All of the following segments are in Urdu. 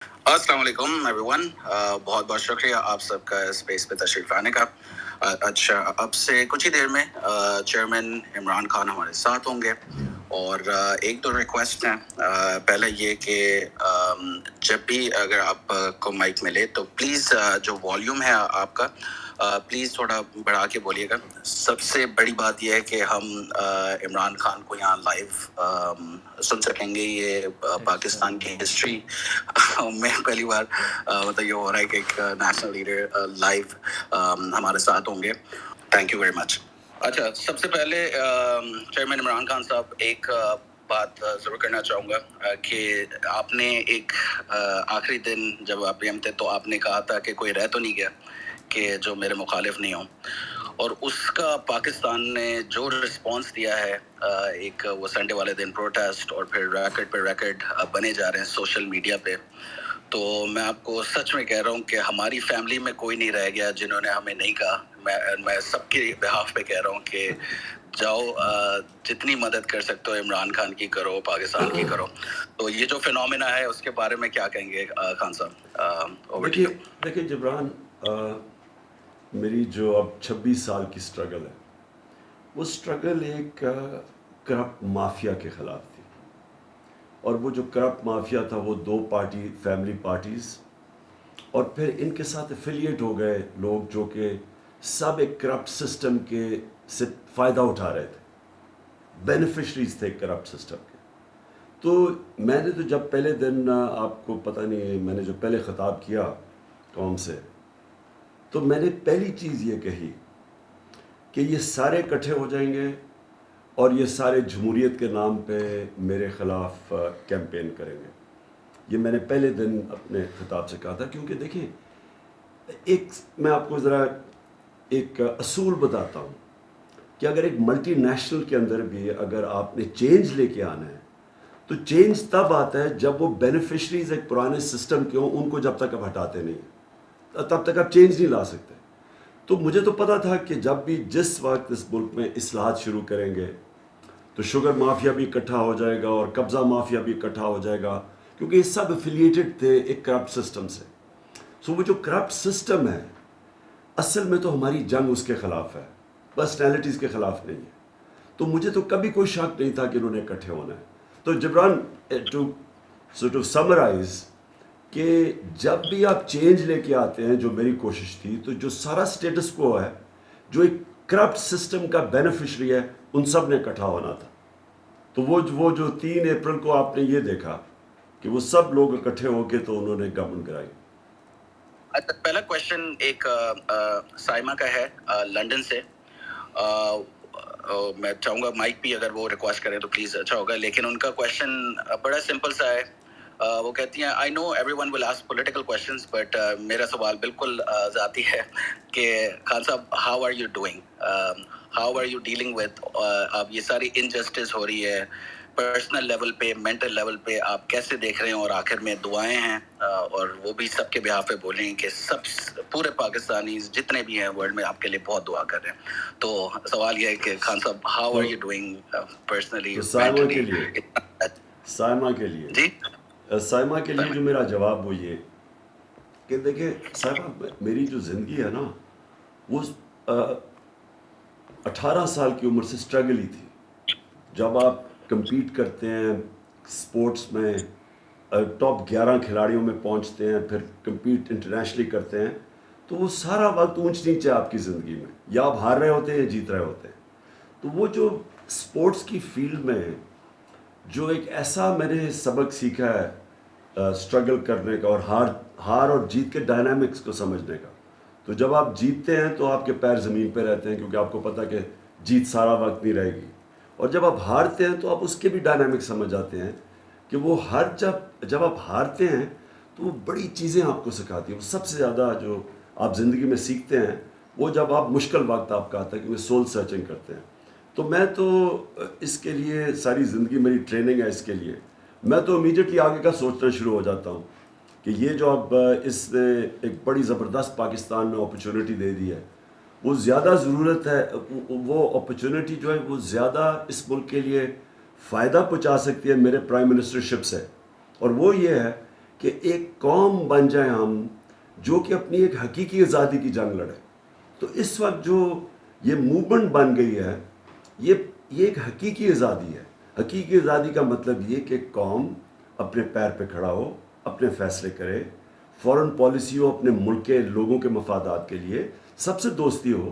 السلام علیکم ایوری ون. بہت بہت شکریہ آپ سب کا اسپیس پہ تشریف لانے کا. اچھا اب سے کچھ ہی دیر میں چیئرمین عمران خان ہمارے ساتھ ہوں گے اور ایک دو ریکویسٹ ہیں. پہلا یہ کہ جب بھی اگر آپ کو مائک ملے تو پلیز جو والیوم ہے آپ کا پلیز تھوڑا بڑھا کے بولیے گا. سب سے بڑی بات یہ ہے کہ ہم عمران خان کو یہاں لائیو سن سکیں گے. یہ پاکستان کی ہسٹری میں پہلی بار مطلب یہ ہو رہا ہے کہ ایک نیشنل لیڈر لائیو ہمارے ساتھ ہوں گے. Thank you very much. اچھا سب سے پہلے چیئرمین عمران خان صاحب ایک بات ضرور کرنا چاہوں گا کہ آپ نے ایک آخری دن جب آپ پی ایم تھے تو آپ نے کہا تھا کہ کوئی رہ تو نہیں گیا کہ جو میرے مخالف نہیں ہوں, اور اس کا پاکستان نے جو رسپانس دیا ہے ایک وہ سنڈے والے دن پروٹیسٹ اور پھر ریکٹ پہ ریکٹ بنے جا رہے ہیں سوشل میڈیا پہ. تو میں آپ کو سچ میں کہہ رہا ہوں کہ ہماری فیملی میں کوئی نہیں رہ گیا جنہوں نے ہمیں نہیں کہا. میں سب کے بہاف پہ کہہ رہا ہوں کہ جاؤ جتنی مدد کر سکتے ہو عمران خان کی کرو, پاکستان کی کرو. تو یہ جو فینومینا ہے اس کے بارے میں کیا کہیں گے خان صاحب؟ دیکھیے جبران, میری جو اب 26 سال کی سٹرگل ہے وہ سٹرگل ایک کرپٹ مافیا کے خلاف تھی, اور وہ جو کرپٹ مافیا تھا وہ دو پارٹی فیملی پارٹیز اور پھر ان کے ساتھ افیلیٹ ہو گئے لوگ جو کہ سب ایک کرپٹ سسٹم کے سے فائدہ اٹھا رہے تھے, بینیفیشریز تھے کرپٹ سسٹم کے. تو میں نے تو جب پہلے دن آپ کو پتہ نہیں میں نے جو پہلے خطاب کیا قوم سے تو میں نے پہلی چیز یہ کہی کہ یہ سارے اکٹھے ہو جائیں گے اور یہ سارے جمہوریت کے نام پہ میرے خلاف کیمپین کریں گے. یہ میں نے پہلے دن اپنے خطاب سے کہا تھا, کیونکہ دیکھیں ایک میں آپ کو ذرا ایک اصول بتاتا ہوں کہ اگر ایک ملٹی نیشنل کے اندر بھی اگر آپ نے چینج لے کے آنا ہے تو چینج تب آتا ہے جب وہ بینیفیشریز ایک پرانے سسٹم کے ہوں, ان کو جب تک آپ ہٹاتے نہیں تب تک آپ چینج نہیں لا سکتے. تو مجھے تو پتا تھا کہ جب بھی جس وقت اس ملک میں اصلاحات شروع کریں گے تو شوگر مافیا بھی اکٹھا ہو جائے گا اور قبضہ مافیا بھی اکٹھا ہو جائے گا, کیونکہ یہ سب افیلیٹڈ تھے ایک کرپٹ سسٹم سے. سو وہ جو کرپٹ سسٹم ہے اصل میں تو ہماری جنگ اس کے خلاف ہے, پرسنالٹیز کے خلاف نہیں ہے. تو مجھے تو کبھی کوئی شک نہیں تھا کہ انہوں نے اکٹھے ہونا ہے. تو جبران ٹو سمرائز کہ جب بھی آپ چینج لے کے آتے ہیں جو میری کوشش تھی, تو جو سارا سٹیٹس کو ہے جو ایک کرپٹ سسٹم کا بینیفیشری ہے ان سب نے اکٹھا ہونا تھا. تو وہ جو 3 اپریل کو آپ نے یہ دیکھا کہ وہ سب لوگ اکٹھے ہو کے تو انہوں نے گورنمنٹ کرائی. پہلا کوشچن ایک سائمہ کا ہے لنڈن سے. میں چاہوں گا مائک بھی اگر وہ ریکویسٹ کریں تو پلیز اچھا ہوگا, لیکن ان کا کوشچن بڑا سمپل سا ہے. وہ کہتی ہیں I know everyone will ask political questions but میرا سوال بالکل ذاتی ہے کہ خان صاحب how are you doing, how are you dealing with اب یہ ساری انجسٹس ہو رہی ہے پرسنل لیول پہ, مینٹل لیول پہ آپ کیسے دیکھ رہے ہیں؟ اور آخر میں دعائیں ہیں اور وہ بھی سب کے بہاف پہ بولیں کہ سب پورے پاکستانی جتنے بھی ہیں ورلڈ میں آپ کے لیے بہت دعا کر رہے ہیں. تو سوال یہ ہے کہ خان صاحب how are you doing personally تو سائمہ کے لیے جی سائمہ کے لیے جو میرا جواب وہ یہ کہ دیکھیں صاحبہ میری جو زندگی ہے نا وہ 18 سال کی عمر سے سٹرگل ہی تھی. جب آپ کمپیٹ کرتے ہیں سپورٹس میں ٹاپ 11 کھلاڑیوں میں پہنچتے ہیں, پھر کمپیٹ انٹرنیشنلی کرتے ہیں, تو وہ سارا وقت اونچ نیچ ہے آپ کی زندگی میں, یا آپ ہار رہے ہوتے ہیں یا جیت رہے ہوتے ہیں. تو وہ جو سپورٹس کی فیلڈ میں جو ایک ایسا میں نے سبق سیکھا ہے سٹرگل کرنے کا اور ہار اور جیت کے ڈائنامکس کو سمجھنے کا. تو جب آپ جیتتے ہیں تو آپ کے پیر زمین پہ رہتے ہیں کیونکہ آپ کو پتہ کہ جیت سارا وقت نہیں رہے گی, اور جب آپ ہارتے ہیں تو آپ اس کے بھی ڈائنامکس سمجھ جاتے ہیں کہ وہ جب آپ ہارتے ہیں تو وہ بڑی چیزیں آپ کو سکھاتی ہیں. وہ سب سے زیادہ جو آپ زندگی میں سیکھتے ہیں وہ جب آپ مشکل وقت آپ کا آتا ہے کیونکہ سول سرچنگ کرتے ہیں. تو میں تو اس کے لیے ساری زندگی میری ٹریننگ ہے اس کے لیے. میں تو امیڈیٹلی آگے کا سوچنا شروع ہو جاتا ہوں کہ یہ جو اب اس نے ایک بڑی زبردست پاکستان میں اپرچونٹی دے دی ہے, وہ زیادہ ضرورت ہے, وہ اپرچونٹی جو ہے وہ زیادہ اس ملک کے لیے فائدہ پہنچا سکتی ہے میرے پرائم منسٹرشپ سے. اور وہ یہ ہے کہ ایک قوم بن جائیں ہم جو کہ اپنی ایک حقیقی آزادی کی جنگ لڑے. تو اس وقت جو یہ موومنٹ بن گئی ہے یہ ایک حقیقی آزادی ہے. حقیقی آزادی کا مطلب یہ کہ قوم اپنے پیر پہ کھڑا ہو, اپنے فیصلے کرے, فورن پالیسی ہو اپنے ملک کے لوگوں کے مفادات کے لیے, سب سے دوستی ہو,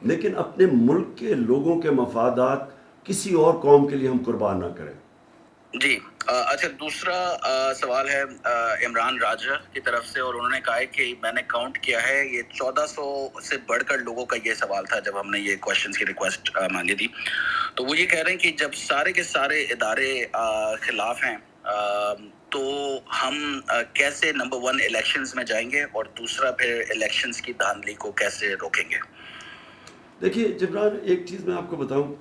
لیکن اپنے ملک کے لوگوں کے مفادات کسی اور قوم کے لیے ہم قربان نہ کریں. جی اچھا, دوسرا سوال ہے عمران راجہ کی طرف سے, اور انہوں نے کہا ہے کہ میں نے کاؤنٹ کیا ہے یہ 1400 سے بڑھ کر لوگوں کا یہ سوال تھا جب ہم نے یہ کوشچنس کی ریکویسٹ مانگی تھی. تو وہ یہ کہہ رہے ہیں کہ جب سارے کے سارے ادارے خلاف ہیں تو ہم کیسے نمبر 1 الیکشنز میں جائیں گے, اور دوسرا پھر الیکشنز کی دھاندلی کو کیسے روکیں گے. دیکھیے جبران, ایک چیز میں آپ کو بتاؤں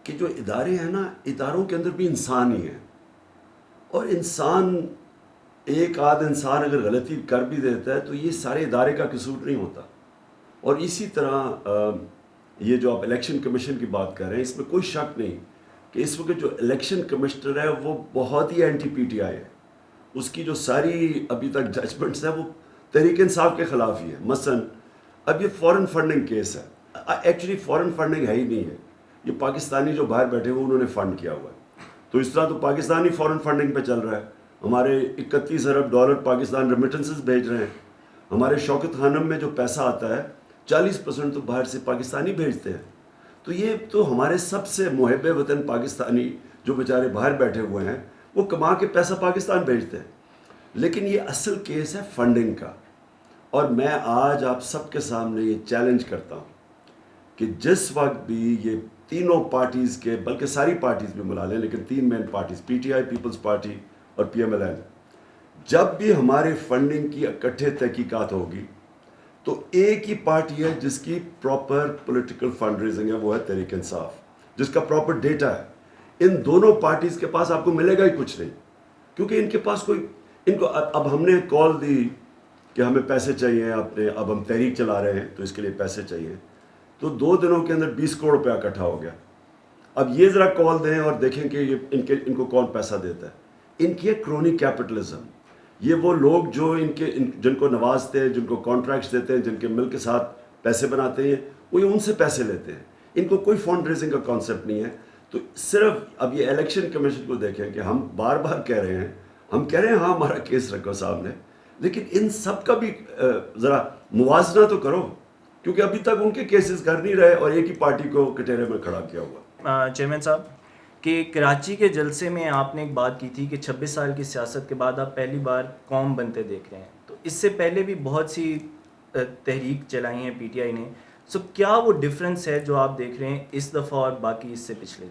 کہ جو ادارے ہیں نا, اداروں کے اندر بھی انسان ہی ہے, اور انسان ایک آدھ انسان اگر غلطی کر بھی دیتا ہے تو یہ سارے ادارے کا قصور نہیں ہوتا. اور اسی طرح یہ جو آپ الیکشن کمیشن کی بات کر رہے ہیں, اس میں کوئی شک نہیں کہ اس وقت جو الیکشن کمشنر ہے وہ بہت ہی اینٹی پی ٹی آئی ہے. اس کی جو ساری ابھی تک ججمنٹس ہیں وہ تحریک انصاف کے خلاف ہی ہے. مثلا اب یہ فورن فنڈنگ کیس ہے, ایکچولی فورن فنڈنگ ہے ہی نہیں ہے, یہ پاکستانی جو باہر بیٹھے ہوئے انہوں نے فنڈ کیا ہوا ہے. تو اس طرح تو پاکستانی فورن فنڈنگ پہ چل رہا ہے. ہمارے 31 ارب ڈالر پاکستان ریمیٹنسز بھیج رہے ہیں. ہمارے شوکت خانم میں جو پیسہ آتا ہے 40% تو باہر سے پاکستانی بھیجتے ہیں. تو یہ تو ہمارے سب سے محب وطن پاکستانی جو بیچارے باہر بیٹھے ہوئے ہیں وہ کما کے پیسہ پاکستان بھیجتے ہیں. لیکن یہ اصل کیس ہے فنڈنگ کا, اور میں آج آپ سب کے سامنے یہ چیلنج کرتا ہوں کہ جس وقت بھی یہ تینوں پارٹیز کے, بلکہ ساری پارٹیز بھی ملا لیں لیکن 3 main parties P T I, Peoples Party اور پی ایم ایل این, جب بھی ہمارے فنڈنگ کی اکٹھے تحقیقات ہوگی تو ایک ہی پارٹی ہے جس کی پراپر پولیٹیکل فنڈ ریزنگ ہے, وہ ہے تحریک انصاف, جس کا پراپر ڈیٹا ہے. ان دونوں پارٹیز کے پاس آپ کو ملے گا ہی کچھ نہیں, کیونکہ ان کے پاس کوئی, ان کو اب ہم نے کال دی کہ ہمیں پیسے چاہیے, اب ہم تحریک چلا رہے ہیں تو اس کے لیے پیسے چاہیے, تو 2 دنوں کے اندر 20 کروڑ روپیہ اکٹھا ہو گیا. اب یہ ذرا کال دیں اور دیکھیں کہ یہ ان کو کون پیسہ دیتا ہے. ان کی ہے کرونی کیپٹلزم. یہ وہ لوگ جو جن کو نوازتے ہیں, جن کو کانٹریکٹس دیتے ہیں, جن کے ملک کے ساتھ پیسے بناتے ہیں, وہ ان سے پیسے لیتے ہیں. ان کو کوئی فنڈ ریزنگ کا کانسیپٹ نہیں ہے. تو صرف اب یہ الیکشن کمیشن کو دیکھیں کہ ہم بار بار کہہ رہے ہیں, ہاں ہمارا کیس رکھو سامنے, لیکن ان سب کا بھی ذرا موازنہ تو کرو, کیونکہ ابھی تک ان کے کیسز کر نہیں رہے اور ایک ہی پارٹی کو کٹہرے میں کھڑا کیا ہوا. چیئرمین صاحب, کہ کراچی کے جلسے میں آپ نے ایک بات کی تھی کہ 26 سال کی سیاست کے بعد آپ پہلی بار قوم بنتے دیکھ رہے ہیں, تو اس سے پہلے بھی بہت سی تحریک چلائی ہیں پی ٹی آئی نے. سو کیا وہ ڈفرینس ہے جو آپ دیکھ رہے ہیں اس دفعہ اور باقی اس سے پچھلے؟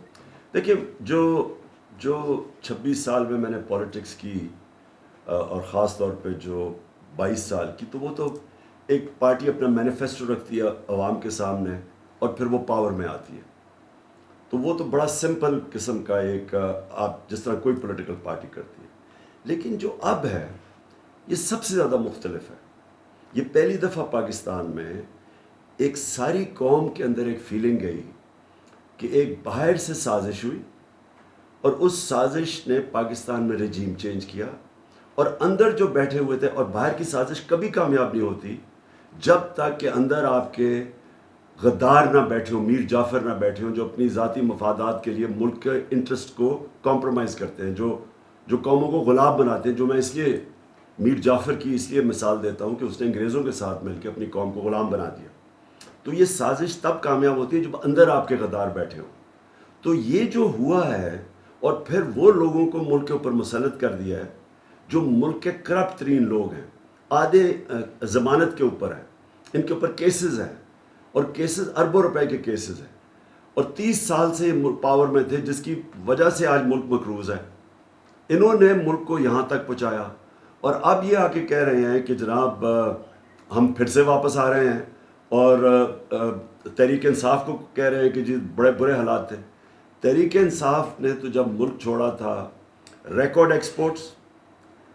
دیکھیے جو 26 سال میں نے پولیٹکس کی, اور خاص طور پہ جو 22 سال کی, تو وہ تو ایک پارٹی اپنا مینیفیسٹو رکھتی ہے عوام کے سامنے اور پھر وہ پاور میں آتی ہے. تو وہ تو بڑا سمپل قسم کا ایک آپ جس طرح کوئی پولیٹیکل پارٹی کرتی ہے. لیکن جو اب ہے یہ سب سے زیادہ مختلف ہے. یہ پہلی دفعہ پاکستان میں ایک ساری قوم کے اندر ایک فیلنگ گئی کہ ایک باہر سے سازش ہوئی, اور اس سازش نے پاکستان میں رجیم چینج کیا, اور اندر جو بیٹھے ہوئے تھے, اور باہر کی سازش کبھی کامیاب نہیں ہوتی جب تک کہ اندر آپ کے غدار نہ بیٹھے ہوں, میر جعفر نہ بیٹھے ہوں, جو اپنی ذاتی مفادات کے لیے ملک کے انٹرسٹ کو کمپرومائز کرتے ہیں, جو قوموں کو غلام بناتے ہیں. جو میں اس لیے میر جعفر کی اس لیے مثال دیتا ہوں کہ اس نے انگریزوں کے ساتھ مل کے اپنی قوم کو غلام بنا دیا. تو یہ سازش تب کامیاب ہوتی ہے جب اندر آپ کے غدار بیٹھے ہوں. تو یہ جو ہوا ہے, اور پھر وہ لوگوں کو ملک کے اوپر مسلط کر دیا ہے جو ملک کے کرپٹ ترین لوگ ہیں, آدھے ضمانت کے اوپر ہیں, ان کے اوپر کیسز ہیں, اور کیسز اربوں روپے کے کیسز ہیں, اور 30 سال سے پاور میں تھے, جس کی وجہ سے آج ملک مقروض ہے. انہوں نے ملک کو یہاں تک پہنچایا, اور اب یہ آ کے کہہ رہے ہیں کہ جناب ہم پھر سے واپس آ رہے ہیں, اور تحریک انصاف کو کہہ رہے ہیں کہ جی بڑے برے حالات تھے. تحریک انصاف نے تو جب ملک چھوڑا تھا, record exports,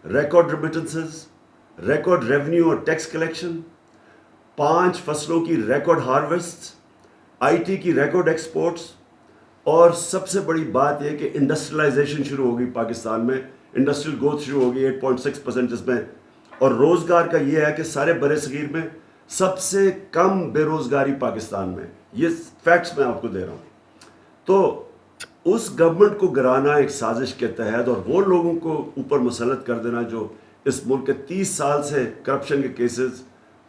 record remittances, record revenue اور ٹیکس کلیکشن, 5 فصلوں کی ریکارڈ ہارویسٹ, آئی ٹی کی ریکارڈ ایکسپورٹس, اور سب سے بڑی بات یہ کہ انڈسٹریلائزیشن شروع ہو گئی پاکستان میں. انڈسٹریل گروتھ شروع ہوگی 8.6% جس میں، اور روزگار کا یہ ہے کہ سارے بر صغیر میں سب سے کم بے روزگاری پاکستان میں، یہ فیکٹس میں آپ کو دے رہا ہوں. تو اس گورنمنٹ کو گرانا ایک سازش کے تحت اور وہ لوگوں کو اوپر مسلط کر دینا جو اس ملک کے 30 سال سے کرپشن کے کیسز،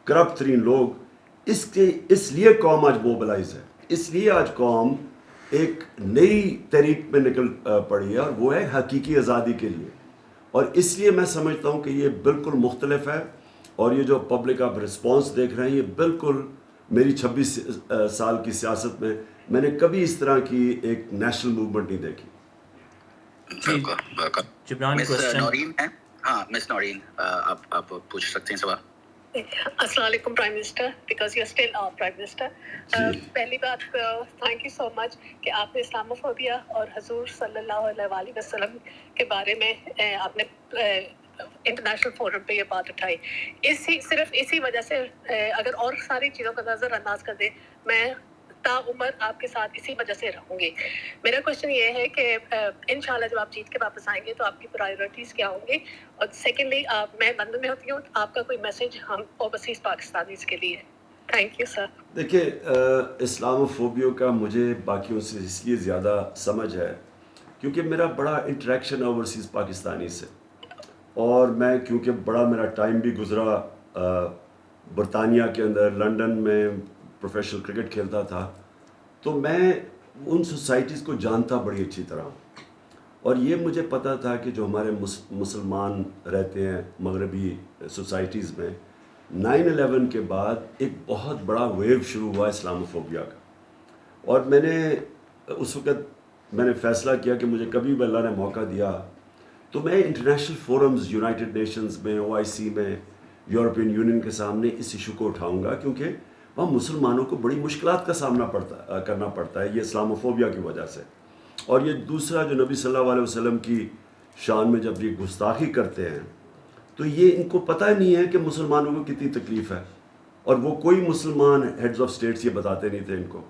کرپٹ ترین لوگ، اس لیے قوم آج موبلائز ہے. اس لیے آج قوم ایک نئی تحریک میں نکل پڑی ہے، اور وہ ہے حقیقی آزادی کے لیے. اور اس لیے میں سمجھتا ہوں کہ یہ بالکل مختلف ہے، اور یہ جو پبلک آپ رسپانس دیکھ رہے ہیں یہ بالکل میری 26 سال کی سیاست میں نے کبھی اس طرح کی ایک نیشنل موومنٹ نہیں دیکھی. بالکل. جبران مس کوسچن. نورین ہے. ہاں مس نورین، آپ پوچھ سکتے ہیں سوال. السلام علیکم prime minister, because you still prime minister. پہلی بات تھینک یو سو مچ کہ آپ نے اسلاموفوبیا اور حضور صلی اللہ علیہ وسلم کے بارے میں آپ نے انٹرنیشنل فورم پہ یہ بات اٹھائی. صرف اسی وجہ سے اگر اور ساری چیزوں کا نظر انداز کر دیں، میں تا عمر آپ کے ساتھ اسی وجہ سے رہوں گی. میرا کوشچن یہ ہے کہ انشاءاللہ جب آپ جیت کے واپس آئیں گے تو آپ کی پرائیورٹیز کیا ہوں گی؟ اور سیکنڈلی میں لندن میں ہوتی ہوں، آپ کا کوئی میسج ہم اوورسیز پاکستانیز کے لیے؟ Thank you sir. دیکھیے، اسلاموفوبیا کا مجھے باقیوں سے اس لیے زیادہ سمجھ ہے کیونکہ میرا بڑا انٹریکشن اوورسیز پاکستانی سے، اور میں کیونکہ بڑا میرا ٹائم بھی گزرا برطانیہ کے اندر، لنڈن میں پروفیشنل کرکٹ کھیلتا تھا، تو میں ان سوسائٹیز کو جانتا بڑی اچھی طرح. اور یہ مجھے پتہ تھا کہ جو ہمارے مسلمان رہتے ہیں مغربی سوسائٹیز میں، 9/11 کے بعد ایک بہت بڑا ویو شروع ہوا اسلاموفوبیا کا. اور میں نے اس وقت فیصلہ کیا کہ مجھے کبھی بھی اللہ نے موقع دیا تو میں انٹرنیشنل فورمز، یونائٹڈ نیشنز میں، OIC میں، یورپین یونین کے سامنے اس ایشو کو اٹھاؤں گا، کیونکہ وہاں مسلمانوں کو بڑی مشکلات کا سامنا کرنا پڑتا ہے یہ اسلاموفوبیا کی وجہ سے. اور یہ دوسرا جو نبی صلی اللہ علیہ وسلم کی شان میں جب یہ گستاخی کرتے ہیں تو یہ ان کو پتہ نہیں ہے کہ مسلمانوں کو کتنی تکلیف ہے، اور وہ کوئی مسلمان ہیڈز آف اسٹیٹس یہ بتاتے نہیں تھے ان کو.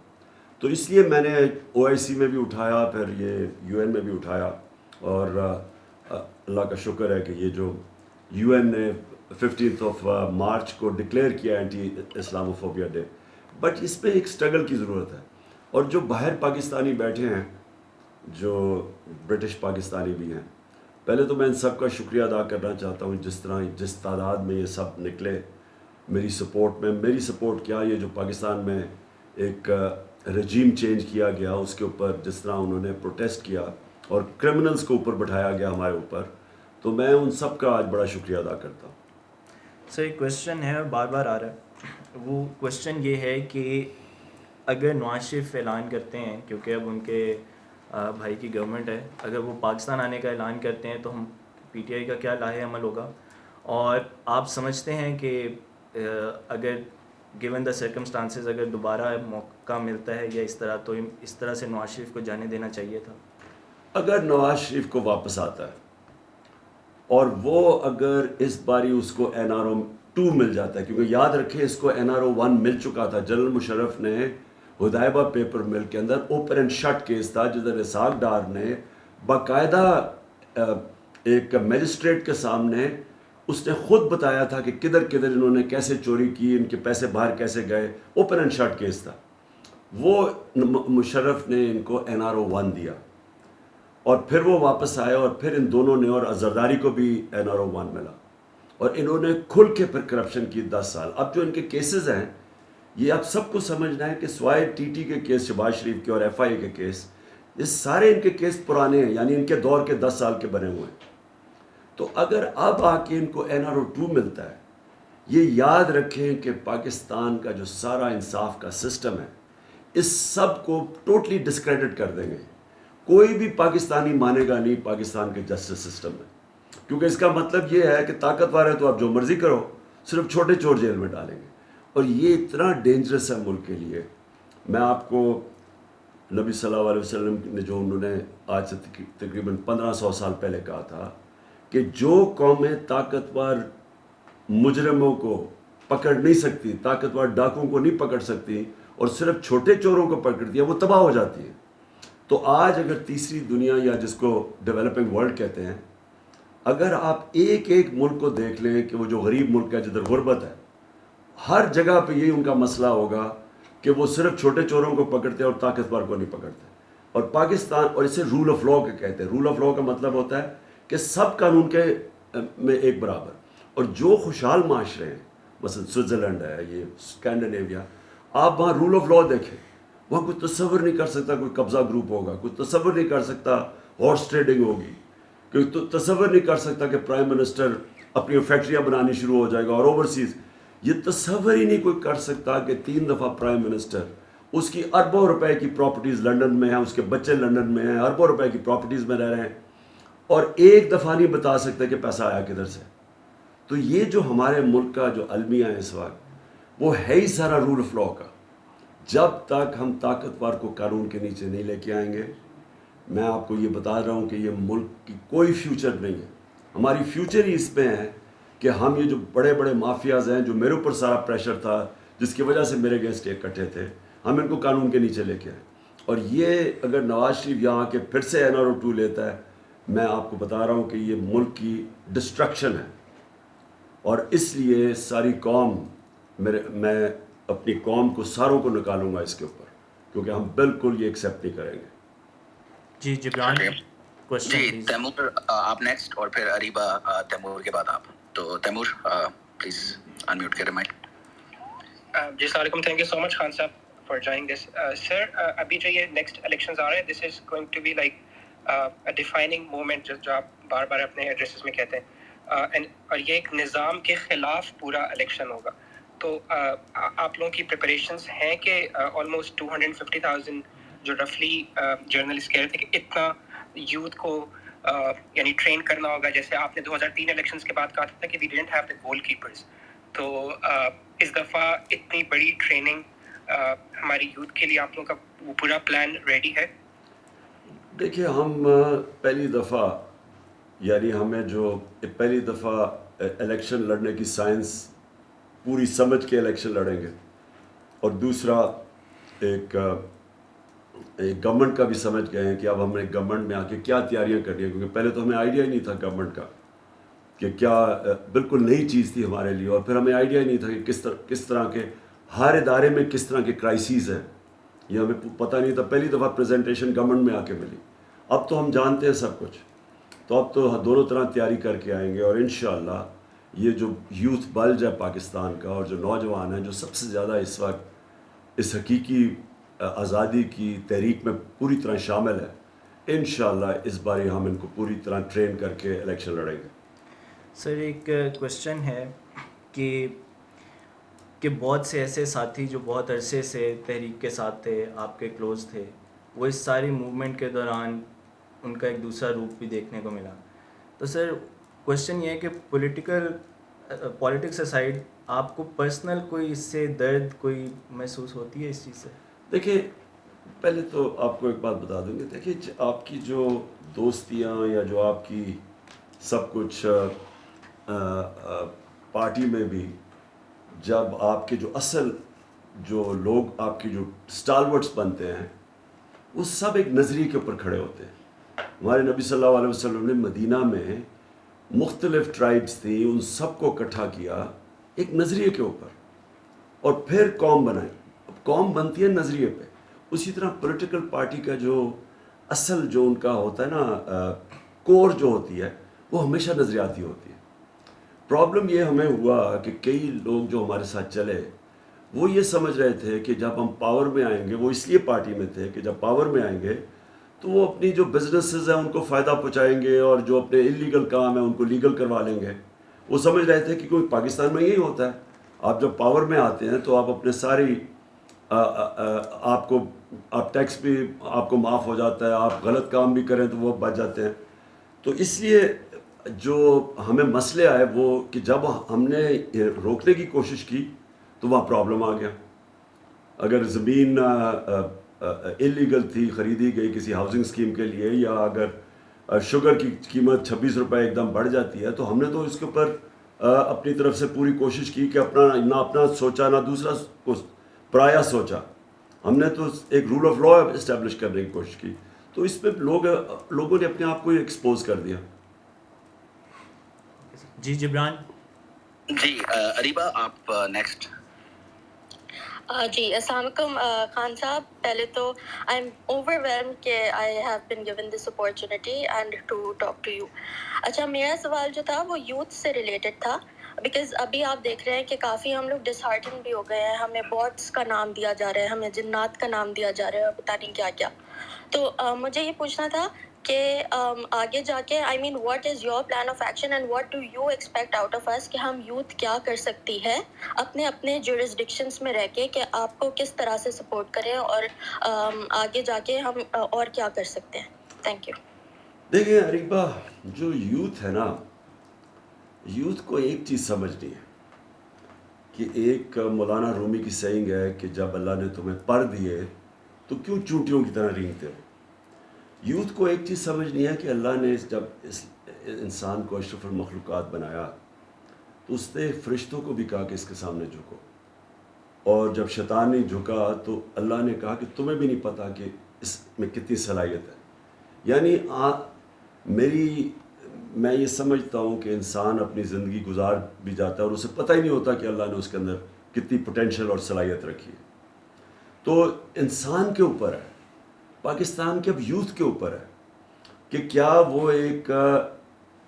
تو اس لیے میں نے OIC میں بھی اٹھایا، پھر یہ UN میں بھی اٹھایا، اور اللہ کا شکر ہے کہ یہ جو UN نے 15 مارچ کو ڈکلیئر کیا اینٹی اسلاموفوبیا ڈے. بٹ اس پہ ایک سٹرگل کی ضرورت ہے. اور جو باہر پاکستانی بیٹھے ہیں، جو برٹش پاکستانی بھی ہیں، پہلے تو میں ان سب کا شکریہ ادا کرنا چاہتا ہوں جس تعداد میں یہ سب نکلے میری سپورٹ میں. میری سپورٹ کیا، یہ جو پاکستان میں ایک رجیم چینج کیا گیا اس کے اوپر جس طرح انہوں نے پروٹیسٹ کیا اور کرمنلز کو اوپر بٹھایا گیا ہمارے اوپر، تو میں ان سب کا آج بڑا شکریہ ادا کرتا ہوں. سر ایک کویشچن ہے اور بار بار آ رہا ہے، وہ کویشچن یہ ہے کہ اگر نواز شریف اعلان کرتے ہیں، کیونکہ اب ان کے بھائی کی گورنمنٹ ہے، اگر وہ پاکستان آنے کا اعلان کرتے ہیں تو ہم PTI کا کیا لاہے عمل ہوگا؟ اور آپ سمجھتے ہیں کہ اگر گیون دا سرکمسٹانسز اگر دوبارہ موقع ملتا ہے یا اس طرح، تو اس طرح سے نواز شریف کو جانے دینا چاہیے تھا؟ اگر نواز شریف کو واپس آتا ہے اور وہ اگر اس باری اس کو NRO 2 مل جاتا ہے، کیونکہ یاد رکھیں اس کو NRO 1 مل چکا تھا. جنرل مشرف نے ہدایبہ پیپر مل کے اندر اوپن اینڈ شٹ کیس تھا، جدھر اسحاق ڈار نے باقاعدہ ایک میجسٹریٹ کے سامنے اس نے خود بتایا تھا کہ کدھر کدھر انہوں نے کیسے چوری کی، ان کے پیسے باہر کیسے گئے. اوپن اینڈ شٹ کیس تھا. وہ مشرف نے ان کو NRO 1 دیا، اور پھر وہ واپس آئے، اور پھر ان دونوں نے اور زرداری کو بھی NRO 1 ملا، اور انہوں نے کھل کے پھر کرپشن کی 10 سال. اب جو ان کے کیسز ہیں یہ آپ سب کو سمجھنا ہے کہ سوائے TT کے کیس، شہباز شریف کے اور FIA کے کیس، یہ سارے ان کے کیس پرانے ہیں، یعنی ان کے دور کے 10 سال کے بنے ہوئے ہیں. تو اگر اب آ کے ان کو NRO 2 ملتا ہے، یہ یاد رکھیں کہ پاکستان کا جو سارا انصاف کا سسٹم ہے اس سب کو ٹوٹلی ڈسکریڈٹ کر دیں گے. کوئی بھی پاکستانی مانے گا نہیں پاکستان کے جسٹس سسٹم میں، کیونکہ اس کا مطلب یہ ہے کہ طاقتور ہے تو آپ جو مرضی کرو، صرف چھوٹے چور جیل میں ڈالیں گے. اور یہ اتنا ڈینجرس ہے ملک کے لیے. میں آپ کو نبی صلی اللہ علیہ وسلم نے جو انہوں نے آج سے تقریباً 1500 سال پہلے کہا تھا کہ جو قومیں طاقتور مجرموں کو پکڑ نہیں سکتی، طاقتور ڈاکوں کو نہیں پکڑ سکتی اور صرف چھوٹے چوروں کو پکڑتی ہے، وہ تباہ ہو جاتی ہے. تو آج اگر تیسری دنیا، یا جس کو ڈیولپنگ ورلڈ کہتے ہیں، اگر آپ ایک ایک ملک کو دیکھ لیں کہ وہ جو غریب ملک ہے جدھر غربت ہے، ہر جگہ پہ یہی ان کا مسئلہ ہوگا کہ وہ صرف چھوٹے چوروں کو پکڑتے ہیں اور طاقتور کو نہیں پکڑتے. اور پاکستان، اور اسے رول آف لا کے کہتے ہیں. رول آف لا کا مطلب ہوتا ہے کہ سب قانون کے میں ایک برابر. اور جو خوشحال معاشرے ہیں، مثلا سوئٹزرلینڈ ہے، یہ اسکینڈینیویا، آپ وہاں رول آف لا دیکھیں، وہاں کوئی تصور نہیں کر سکتا کوئی قبضہ گروپ ہوگا، کوئی تصور نہیں کر سکتا ہارس ٹریڈنگ ہوگی، کوئی تصور نہیں کر سکتا کہ پرائم منسٹر اپنی فیکٹریاں بنانی شروع ہو جائے گا. اور اوورسیز یہ تصور ہی نہیں کوئی کر سکتا کہ 3 دفعہ پرائم منسٹر، اس کی اربوں روپے کی پراپرٹیز لنڈن میں ہیں، اس کے بچے لنڈن میں ہیں، اربوں روپے کی پراپرٹیز میں رہ رہے ہیں، اور ایک دفعہ نہیں بتا سکتے کہ پیسہ آیا کدھر سے. تو یہ جو ہمارے ملک کا جو المیہ ہے اس وقت، وہ ہے ہی سارا رول آف لا کا. جب تک ہم طاقتور کو قانون کے نیچے نہیں لے کے آئیں گے، میں آپ کو یہ بتا رہا ہوں کہ یہ ملک کی کوئی فیوچر نہیں ہے. ہماری فیوچر ہی اس میں ہے کہ ہم یہ جو بڑے بڑے مافیاز ہیں، جو میرے اوپر سارا پریشر تھا جس کی وجہ سے میرے اگینسٹ اکٹھے تھے، ہم ان کو قانون کے نیچے لے کے آئیں. اور یہ اگر نواز شریف یہاں کے پھر سے NRO2 لیتا ہے، میں آپ کو بتا رہا ہوں کہ یہ ملک کی ڈسٹرکشن ہے. اور اس لیے ساری قوم، میں اپنی قوم کو ساروں کو نکالوں گا اس کے اوپر، کیونکہ ہم بالکل یہ ایکسیپٹ نہیں کریں گے. جی جبران کوشچن جی پلیز. تیمور آپ نیکسٹ، اور پھر اریبہ تیمور کے بعد آپ. تو تیمور پلیز انمیوٹ کریں مائک. جی السلام علیکم. Thank you so much Khan صاحب فار جوائننگ دس. سر ابھی جو یہ نیکسٹ الیکشنز آ رہے ہیں، this is going to be like defining moment, جو آپ بار بار اپنے ایڈریسز میں کہتے ہیں. اور یہ ایک نظام کے خلاف پورا الیکشن ہوگا. تو آپ لوگوں کی پریپریشنز ہیں کہ آلموسٹ 250,000 جو رفلی جرنلسٹ کہہ رہے تھے کہ اتنا یوتھ کو یعنی ٹرین کرنا ہوگا، جیسے آپ نے 2003 الیکشنز کے بعد کہا تھا کہ we didn't have the goalkeepers. تو اس دفعہ اتنی بڑی ٹریننگ ہماری یوتھ کے لیے آپ لوگوں کا وہ پورا پلان ریڈی ہے؟ دیکھیے، ہم پہلی دفعہ، یعنی ہمیں جو پہلی دفعہ الیکشن لڑنے کی سائنس پوری سمجھ کے الیکشن لڑیں گے. اور دوسرا ایک گورنمنٹ کا بھی سمجھ گئے ہیں کہ اب ہم نے گورنمنٹ میں آ کے کیا تیاریاں کرنی ہیں، کیونکہ پہلے تو ہمیں آئیڈیا ہی نہیں تھا گورنمنٹ کا، کہ کیا بالکل نئی چیز تھی ہمارے لیے. اور پھر ہمیں آئیڈیا ہی نہیں تھا کہ کس طرح کے ہر ادارے میں کس طرح کے کرائسیز ہیں، یہ ہمیں پتہ نہیں تھا. پہلی دفعہ پریزنٹیشن گورنمنٹ میں آ کے ملی. اب تو ہم جانتے ہیں سب کچھ، تو اب تو دونوں طرح تیاری کر کے آئیں گے. اور انشاءاللہ یہ جو یوتھ بلج ہے پاکستان کا، اور جو نوجوان ہیں جو سب سے زیادہ اس وقت اس حقیقی آزادی کی تحریک میں پوری طرح شامل ہے، انشاءاللہ اس باری ہم ان کو پوری طرح ٹرین کر کے الیکشن لڑیں گے. سر ایک کوشچن ہے کہ بہت سے ایسے ساتھی جو بہت عرصے سے تحریک کے ساتھ تھے، آپ کے کلوز تھے، وہ اس ساری موومنٹ کے دوران ان کا ایک دوسرا روپ بھی دیکھنے کو ملا. تو سر کوشچن یہ ہے کہ پولیٹکس اسائڈ آپ کو پرسنل کوئی اس سے درد کوئی محسوس ہوتی ہے اس چیز سے؟ دیکھیں، پہلے تو آپ کو ایک بات بتا دوں گے. دیکھیے، آپ کی جو دوستیاں یا جو آپ کی سب کچھ پارٹی میں بھی، جب آپ کے جو اصل جو لوگ آپ کے جو اسٹالورٹس بنتے ہیں، وہ سب ایک نظریے کے اوپر کھڑے ہوتے ہیں. ہمارے نبی صلی اللہ علیہ وسلم نے مدینہ میں مختلف ٹرائبس تھیں، ان سب کو اکٹھا کیا ایک نظریے کے اوپر، اور پھر قوم بنائی. اب قوم بنتی ہے نظریے پہ. اسی طرح پولیٹیکل پارٹی کا جو اصل جو ان کا ہوتا ہے نا، کور جو ہوتی ہے، وہ ہمیشہ نظریاتی ہوتی ہے. پرابلم یہ ہمیں ہوا کہ کئی لوگ جو ہمارے ساتھ چلے، وہ یہ سمجھ رہے تھے کہ جب ہم پاور میں آئیں گے، وہ اس لیے پارٹی میں تھے کہ جب پاور میں آئیں گے تو وہ اپنی جو بزنسز ہیں ان کو فائدہ پہنچائیں گے، اور جو اپنے انلیگل کام ہیں ان کو لیگل کروا لیں گے. وہ سمجھ رہے تھے کہ کوئی پاکستان میں یہی ہوتا ہے، آپ جب پاور میں آتے ہیں تو آپ اپنے ساری آپ ٹیکس بھی آپ کو معاف ہو جاتا ہے، آپ غلط کام بھی کریں تو وہ بچ جاتے ہیں. تو اس لیے جو ہمیں مسئلے آئے وہ کہ جب ہم نے روکنے کی کوشش کی تو وہاں پرابلم آ گیا. اگر زمین انلیگل تھی، خریدی گئی کسی ہاؤسنگ اسکیم کے لیے، یا اگر شوگر کی قیمت 26 روپے ایک دم بڑھ جاتی ہے، تو ہم نے تو اس کے اوپر اپنی طرف سے پوری کوشش کی کہ نہ اپنا سوچا نہ دوسرا پرایا سوچا. ہم نے تو ایک رول آف لا اسٹیبلش کرنے کی کوشش کی. تو اس پہ لوگوں نے اپنے آپ کو ایکسپوز کر دیا. جی جبران. جی اریبہ آپ نیکسٹ. جی السلام علیکم خان صاحب. پہلے تو آئی ایم اوور ویلم کہ I have been given this opportunity and to talk to you. اچھا میرا سوال جو تھا وہ یوتھ سے ریلیٹڈ تھا، بیکاز ابھی آپ دیکھ رہے ہیں کہ کافی ہم لوگ ڈس ہارٹن بھی ہو گئے ہیں. ہمیں باٹس کا نام دیا جا رہا ہے، ہمیں جنات کا نام دیا جا رہا ہے، پتہ نہیں کیا کیا. تو مجھے یہ پوچھنا تھا کہ آگے جا کے I mean what is your plan of action and what do you expect out of اس کہ ہم یوتھ کیا کر سکتی ہے اپنے اپنے جورسڈکشنس میں رہ کے، کہ آپ کو کس طرح سے سپورٹ کریں اور آگے جا کے ہم اور کیا کر سکتے ہیں. Thank you. دیکھیں اریبہ، جو یوتھ ہے نا، یوتھ کو ایک چیز سمجھنی ہے کہ ایک مولانا رومی کی سینگ ہے کہ جب اللہ نے تمہیں پر دیے تو کیوں چونٹیوں کی طرح رینگتے ہو. یوتھ کو ایک چیز سمجھنی ہے کہ اللہ نے جب اس انسان کو اشرف المخلوقات بنایا تو اس نے فرشتوں کو بھی کہا کہ اس کے سامنے جھکو، اور جب شیطان نے جھکا تو اللہ نے کہا کہ تمہیں بھی نہیں پتا کہ اس میں کتنی صلاحیت ہے. یعنی میں یہ سمجھتا ہوں کہ انسان اپنی زندگی گزار بھی جاتا ہے اور اسے پتہ ہی نہیں ہوتا کہ اللہ نے اس کے اندر کتنی پوٹینشیل اور صلاحیت رکھی ہے. تو انسان کے اوپر ہے، پاکستان کے اب یوتھ کے اوپر ہے کہ کیا وہ ایک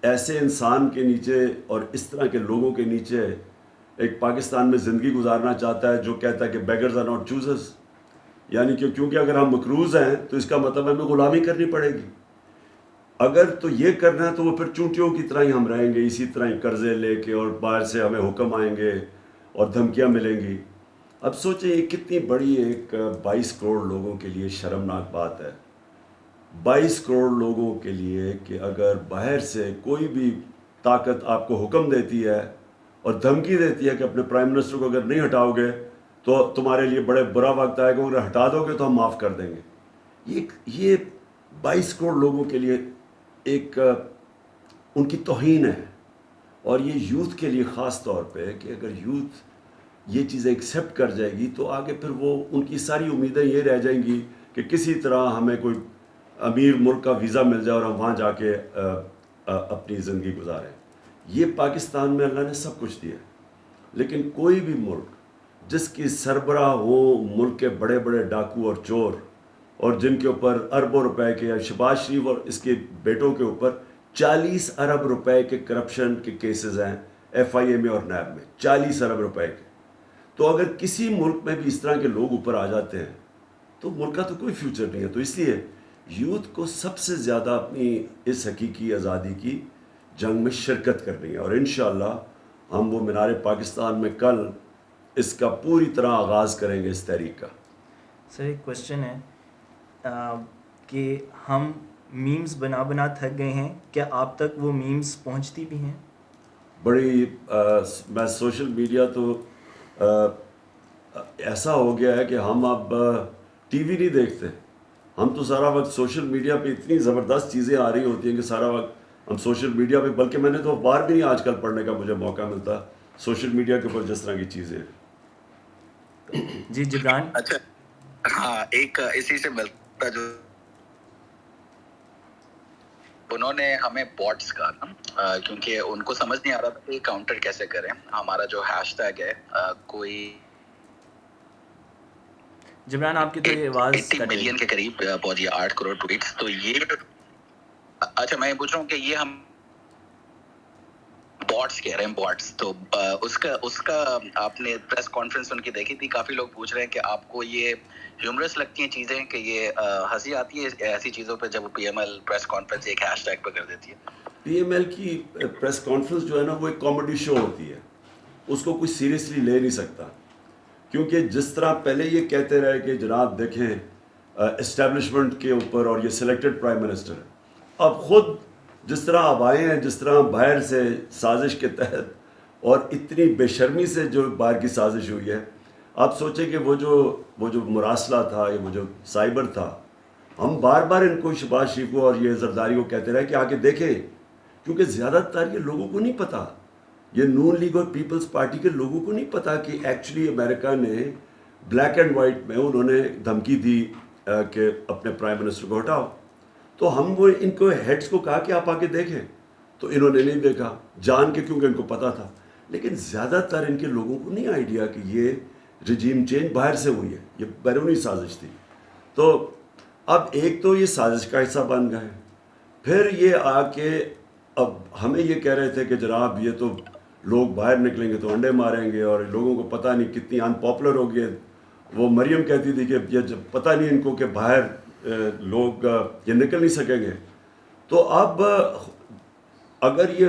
ایسے انسان کے نیچے اور اس طرح کے لوگوں کے نیچے ایک پاکستان میں زندگی گزارنا چاہتا ہے جو کہتا ہے کہ بیگرز آر ناٹ چوزرز. یعنی کہ کیونکہ اگر ہم مقروض ہیں تو اس کا مطلب ہمیں غلامی کرنی پڑے گی. اگر تو یہ کرنا ہے تو وہ پھر چونٹیوں کی طرح ہی ہم رہیں گے، اسی طرح ہی قرضے لے کے، اور باہر سے ہمیں حکم آئیں گے اور دھمکیاں ملیں گی. اب سوچیں یہ کتنی بڑی ایک 22 کروڑ لوگوں کے لیے شرمناک بات ہے. 22 کروڑ لوگوں کے لیے کہ اگر باہر سے کوئی بھی طاقت آپ کو حکم دیتی ہے اور دھمکی دیتی ہے کہ اپنے پرائم منسٹر کو اگر نہیں ہٹاؤ گے تو تمہارے لیے بڑے برا وقت آئے گا، اگر ہٹا دو گے تو ہم معاف کر دیں گے. یہ 22 کروڑ لوگوں کے لیے ایک ان کی توہین ہے. اور یہ یوتھ کے لیے خاص طور پہ کہ اگر یوتھ یہ چیزیں ایکسیپٹ کر جائے گی تو آگے پھر وہ ان کی ساری امیدیں یہ رہ جائیں گی کہ کسی طرح ہمیں کوئی امیر ملک کا ویزا مل جائے اور ہم وہاں جا کے اپنی زندگی گزاریں. یہ پاکستان میں اللہ نے سب کچھ دیا، لیکن کوئی بھی ملک جس کی سربراہ ہو ملک کے بڑے بڑے ڈاکو اور چور، اور جن کے اوپر اربوں روپے کے، شہباز شریف اور اس کے بیٹوں کے اوپر 40 ارب روپے کے کرپشن کے کیسز ہیں ایف آئی اے میں اور نیب میں، 40 ارب روپے کے. تو اگر کسی ملک میں بھی اس طرح کے لوگ اوپر آ جاتے ہیں تو ملک کا تو کوئی فیوچر نہیں ہے. تو اس لیے یوتھ کو سب سے زیادہ اپنی اس حقیقی آزادی کی جنگ میں شرکت کرنی ہے، اور انشاءاللہ ہم وہ مینار پاکستان میں کل اس کا پوری طرح آغاز کریں گے اس تحریک کا. سر ایک کوشچن ہے کہ ہم میمز بنا تھک گئے ہیں، کیا آپ تک وہ میمز پہنچتی بھی ہیں؟ بڑی میں سوشل میڈیا تو ایسا ہو گیا ہے کہ ہم اب ٹی وی نہیں دیکھتے. ہم تو سارا وقت سوشل میڈیا پہ اتنی زبردست چیزیں آ رہی ہوتی ہیں کہ سارا وقت ہم سوشل میڈیا پہ، بلکہ میں نے تو اخبار بھی نہیں آج کل پڑھنے کا مجھے موقع ملتا سوشل میڈیا کے اوپر جس طرح کی چیزیں. جی جبران. اچھا ہاں، ایک اسی سے ملتا جو انہوں نے ہمیں باٹس کہا نا، کیونکہ ان کو سمجھ نہیں آ رہا تھا کہ کاؤنٹر کیسے کریں. ہمارا جو ہیش ٹیگ ہے کوئی جبران آپ کی تو یہ آواز 80 ملین کے قریب پہنچی، 8 کروڑ ٹویٹس. تو یہ اچھا میں پوچھ رہا ہوں کہ یہ ہم باٹس کہہ رہے ہیں، باٹس. تو اس کا آپ نے پریس کانفرنس ان کی دیکھی تھی. کافی لوگ پوچھ رہے ہیں کہ آپ کو یہ ہیومرس لگتی ہیں چیزیں، کہ یہ ہنسی آتی ہے ایسی چیزوں پہ جب P M L press conference ایک ہیش ٹیگ پہ کر دیتی ہے؟ پی ایم ایل کی پریس کانفرنس جو ہے نا وہ ایک کامیڈی شو ہوتی ہے، اس کو کوئی سیریسلی لے نہیں سکتا. کیونکہ جس طرح پہلے یہ کہتے رہے کہ جناب دیکھیں اسٹیبلشمنٹ کے اوپر اور یہ سلیکٹڈ پرائم منسٹر ہے، اب خود جس طرح اب آئے ہیں، جس طرح باہر سے سازش کے تحت اور اتنی بے شرمی سے جو باہر کی سازش ہوئی ہے، آپ سوچیں کہ وہ جو مراسلہ تھا، یہ وہ جو سائبر تھا، ہم بار بار ان کو شہباز شریف کو اور یہ زرداری کو کہتے رہے کہ آ کے دیکھیں، کیونکہ زیادہ تر یہ لوگوں کو نہیں پتہ، یہ نون لیگ اور پیپلز پارٹی کے لوگوں کو نہیں پتہ کہ ایکچولی امریکہ نے بلیک اینڈ وائٹ میں انہوں نے دھمکی دی کہ اپنے پرائم منسٹر کو ہٹاؤ. تو ہم وہ ان کو ہیڈز کو کہا کہ آپ آ کے دیکھیں. تو انہوں نے نہیں دیکھا جان کے، کیونکہ ان کو پتہ تھا. لیکن زیادہ تر ان کے لوگوں کو نہیں آئیڈیا کہ یہ رجیم چینج باہر سے ہوئی ہے، یہ بیرونی سازش تھی. تو اب ایک تو یہ سازش کا حصہ بن گئے، پھر یہ آ کے اب ہمیں یہ کہہ رہے تھے کہ جناب یہ تو لوگ باہر نکلیں گے تو انڈے ماریں گے، اور لوگوں کو پتہ نہیں کتنی ان پاپولر ہو گئی. وہ مریم کہتی تھی کہ یہ جب پتہ نہیں ان کو کہ باہر لوگ یہ نکل نہیں سکیں گے. تو اب اگر یہ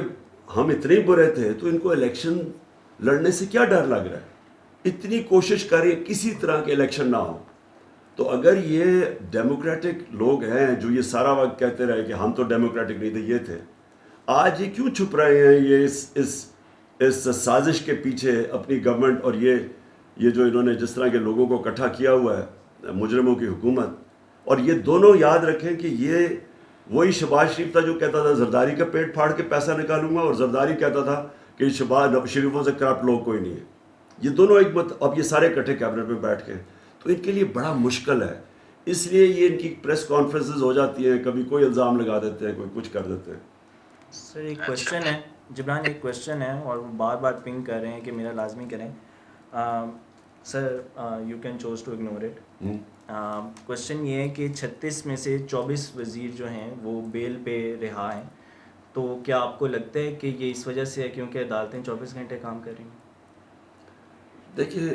ہم اتنے برے تھے تو ان کو الیکشن لڑنے سے کیا ڈر لگ رہا ہے؟ اتنی کوشش کریں کسی طرح کے الیکشن نہ ہو. تو اگر یہ ڈیموکریٹک لوگ ہیں جو یہ سارا وقت کہتے رہے کہ ہم تو ڈیموکریٹک نہیں تھے، یہ تھے، آج یہ کیوں چھپ رہے ہیں یہ اس سازش کے پیچھے اپنی گورنمنٹ اور یہ جو انہوں نے جس طرح کے لوگوں کو اکٹھا کیا ہوا ہے مجرموں کی حکومت. اور یہ دونوں یاد رکھیں کہ یہ وہی شہباز شریف تھا جو کہتا تھا زرداری کا پیٹ پھاڑ کے پیسہ نکالوں گا، اور زرداری کہتا تھا کہ شہباز شریفوں سے کرپٹ لوگ کوئی نہیں ہے. یہ دونوں ایک اب یہ سارے اکٹھے کیبنٹ میں بیٹھ کے، تو ان کے لیے بڑا مشکل ہے. اس لیے یہ ان کی پریس کانفرنسز ہو جاتی ہیں، کبھی کوئی الزام لگا دیتے ہیں، کوئی کچھ کر دیتے ہیں. سر ایک کویشچن ہے جبران، ایک کویشچن ہے اور وہ بار بار پنگ کر رہے ہیں کہ میرا لازمی کریں. Sir you can choose to ignore it. Question یہ ہے کہ 36 میں سے 24 وزیر جو ہیں وہ بیل پہ رہا ہیں، تو کیا آپ کو لگتا ہے کہ یہ اس وجہ سے ہے کیونکہ عدالتیں 24 گھنٹے کام کر رہی ہیں؟ دیکھیے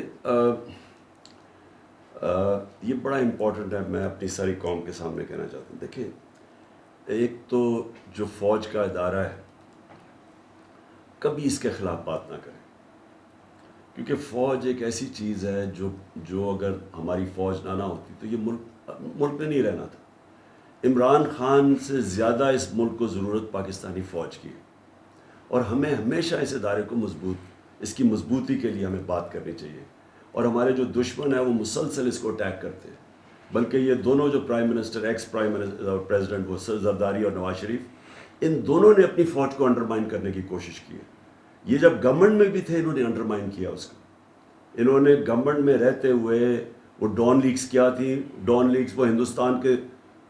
یہ بڑا امپورٹنٹ ہے، میں اپنی ساری قوم کے سامنے کہنا چاہتا ہوں. دیکھیں، ایک تو جو فوج کا ادارہ ہے کبھی اس کے خلاف بات نہ کریں، کیونکہ فوج ایک ایسی چیز ہے جو اگر ہماری فوج نہ ہوتی تو یہ ملک میں نہیں رہنا تھا. عمران خان سے زیادہ اس ملک کو ضرورت پاکستانی فوج کی ہے، اور ہمیں ہمیشہ اس ادارے کو اس کی مضبوطی کے لیے ہمیں بات کرنی چاہیے. اور ہمارے جو دشمن ہیں وہ مسلسل اس کو اٹیک کرتے ہیں، بلکہ یہ دونوں جو prime minister, ex prime minister اور پریزیڈنٹ، وہ زرداری اور نواز شریف، ان دونوں نے اپنی فوج کو انڈرمائن کرنے کی کوشش کی ہے. یہ جب گورنمنٹ میں بھی تھے انہوں نے انڈرمائن کیا اس کو. انہوں نے گورنمنٹ میں رہتے ہوئے وہ ڈان لیگز کیا تھی. ڈان لیگز وہ ہندوستان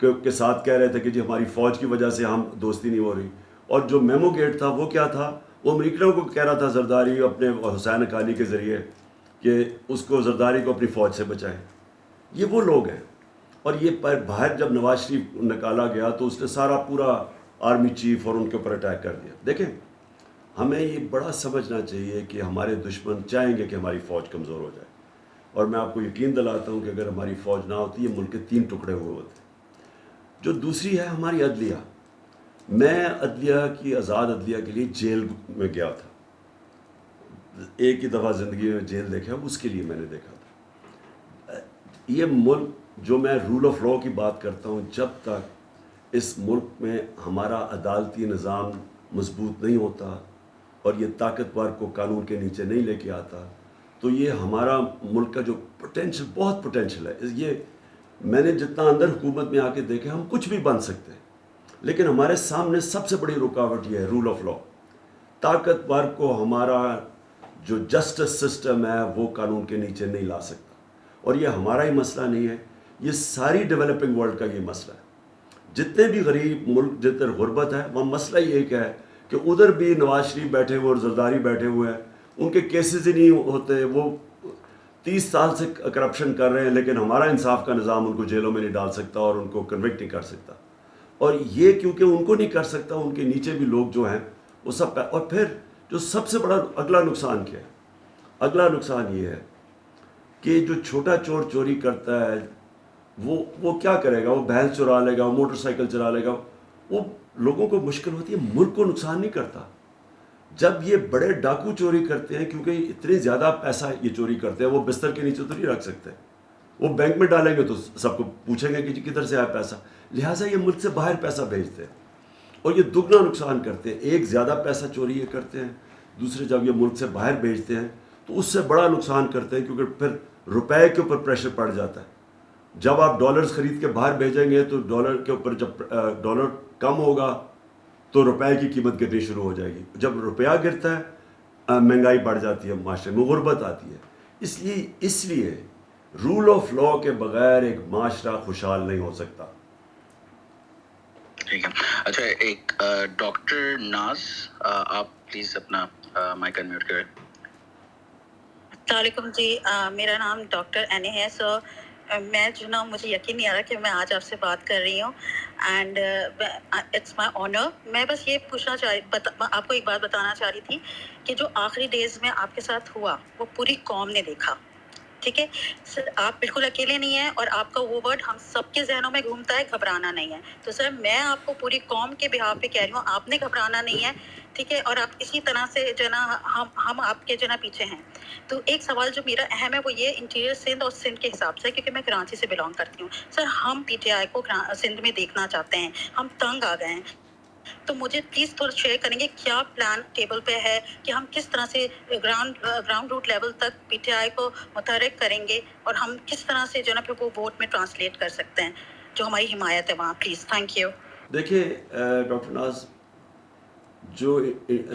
کے ساتھ کہہ رہے تھے کہ جی ہماری فوج کی وجہ سے ہم دوستی نہیں ہو رہی. اور جو میمو گیٹ تھا وہ کیا تھا؟ وہ امریکنوں کو کہہ رہا تھا زرداری اپنے حسین اقانی کے ذریعے کہ اس کو زرداری کو اپنی فوج سے بچائیں. یہ وہ لوگ ہیں. اور یہ باہر جب نواز شریف نکالا گیا تو اس نے سارا پورا آرمی چیف اور ان کے اوپر اٹیک کر دیا. دیکھیں، ہمیں یہ بڑا سمجھنا چاہیے کہ ہمارے دشمن چاہیں گے کہ ہماری فوج کمزور ہو جائے. اور میں آپ کو یقین دلاتا ہوں کہ اگر ہماری فوج نہ ہوتی یہ ملک کے 3 ٹکڑے ہوئے ہوتے. جو دوسری ہے ہماری عدلیہ. میں عدلیہ کی، آزاد عدلیہ کے لیے جیل میں گیا تھا. ایک ہی دفعہ زندگی میں جیل دیکھا، اس کے لیے میں نے دیکھا تھا. یہ ملک، جو میں رول آف لا کی بات کرتا ہوں، جب تک اس ملک میں ہمارا عدالتی نظام مضبوط نہیں ہوتا اور یہ طاقتور کو قانون کے نیچے نہیں لے کے آتا، تو یہ ہمارا ملک کا جو پوٹینشل، بہت پوٹینشل ہے. یہ میں نے جتنا اندر حکومت میں آ کے دیکھا، ہم کچھ بھی بن سکتے ہیں، لیکن ہمارے سامنے سب سے بڑی رکاوٹ یہ ہے رول آف لا. طاقتور کو ہمارا جو جسٹس سسٹم ہے وہ قانون کے نیچے نہیں لا سکتا. اور یہ ہمارا ہی مسئلہ نہیں ہے، یہ ساری ڈیولپنگ ورلڈ کا یہ مسئلہ ہے. جتنے بھی غریب ملک جتنے غربت ہے، وہ مسئلہ یہ ایک ہے کہ ادھر بھی نواز شریف بیٹھے ہوئے اور زرداری بیٹھے ہوئے ہیں، ان کے کیسز ہی نہیں ہوتے. وہ 30 سال سے کرپشن کر رہے ہیں، لیکن ہمارا انصاف کا نظام ان کو جیلوں میں نہیں ڈال سکتا اور ان کو کنوکٹ نہیں کر سکتا. اور یہ کیونکہ ان کو نہیں کر سکتا، ان کے نیچے بھی لوگ جو ہیں وہ سب. اور پھر جو سب سے بڑا اگلا نقصان کیا ہے؟ اگلا نقصان یہ ہے کہ جو چھوٹا چور چوری کرتا ہے وہ کیا کرے گا؟ وہ بھینس چرا لے گا، وہ موٹر سائیکل چرا لے گا، وہ لوگوں کو مشکل ہوتی ہے، ملک کو نقصان نہیں کرتا. جب یہ بڑے ڈاکو چوری کرتے ہیں، کیونکہ اتنے زیادہ پیسہ یہ چوری کرتے ہیں، وہ بستر کے نیچے تو نہیں رکھ سکتے، وہ بینک میں ڈالیں گے تو سب کو پوچھیں گے کہ کدھر سے آیا پیسہ. لہٰذا یہ ملک سے باہر پیسہ بھیجتے ہیں اور یہ دگنا نقصان کرتے ہیں. ایک زیادہ پیسہ چوری یہ کرتے ہیں، دوسرے جب یہ ملک سے باہر بھیجتے ہیں تو اس سے بڑا نقصان کرتے ہیں، کیونکہ پھر روپے کے اوپر پریشر پڑ جاتا ہے. جب آپ ڈالرز خرید کے باہر بھیجیں گے تو ڈالر کے اوپر جب ڈالر کم ہوگا تو روپے کی قیمت گرنی شروع ہو جائے گی. جب روپیہ گرتا ہے مہنگائی بڑھ جاتی ہے، معاشرے میں غربت آتی ہے. اس لیے رول آف لا کے بغیر ایک معاشرہ خوشحال نہیں ہو سکتا. ٹھیک ہے. اچھا ایک ڈاکٹر ناز آپ پلیز اپنا مائک انمیوٹ کریں. السلام علیکم جی. میرا نام ڈاکٹر اینی ہے. سو میں جو نا مجھے یقین نہیں آ رہا کہ میں آج آپ سے بات کر رہی ہوں اینڈ اٹس مائی آنر. میں بس یہ پوچھنا آپ کو ایک بات بتانا چاہ رہی تھی کہ جو آخری ڈیز میں آپ کے ساتھ ہوا وہ پوری قوم نے دیکھا. ٹھیک ہے سر, آپ بالکل اکیلے نہیں ہیں اور آپ کا وہ ورڈ ہم سب کے ذہنوں میں گھومتا ہے, گھبرانا نہیں ہے. تو سر میں آپ کو پوری قوم کے بہاف پہ کہہ رہی ہوں, آپ نے گھبرانا نہیں ہے. ٹھیک ہے, اور آپ اسی طرح سے جو ہے نا ہم آپ کے جو ہے نا پیچھے ہیں. تو ایک سوال جو میرا اہم ہے وہ یہ انٹیریئر سندھ اور سندھ کے حساب سے, کیونکہ میں کراچی سے بلانگ کرتی ہوں. سر ہم پی ٹی آئی کو سندھ میں دیکھنا چاہتے ہیں, ہم تنگ آ گئے ہیں. تو مجھے پلیز تھوڑا شیئر کریں گے کیا پلان ٹیبل پہ ہے کہ ہم کس طرح سے گراؤنڈ روٹ لیول تک پی ٹی آئی کو متحرک کریں گے اور ہم کس طرح سے جو ہے نا پھر وہ ووٹ میں ٹرانسلیٹ کر سکتے ہیں جو ہماری حمایت ہے وہاں. Please thank you. دیکھیے ڈاکٹر ناز, جو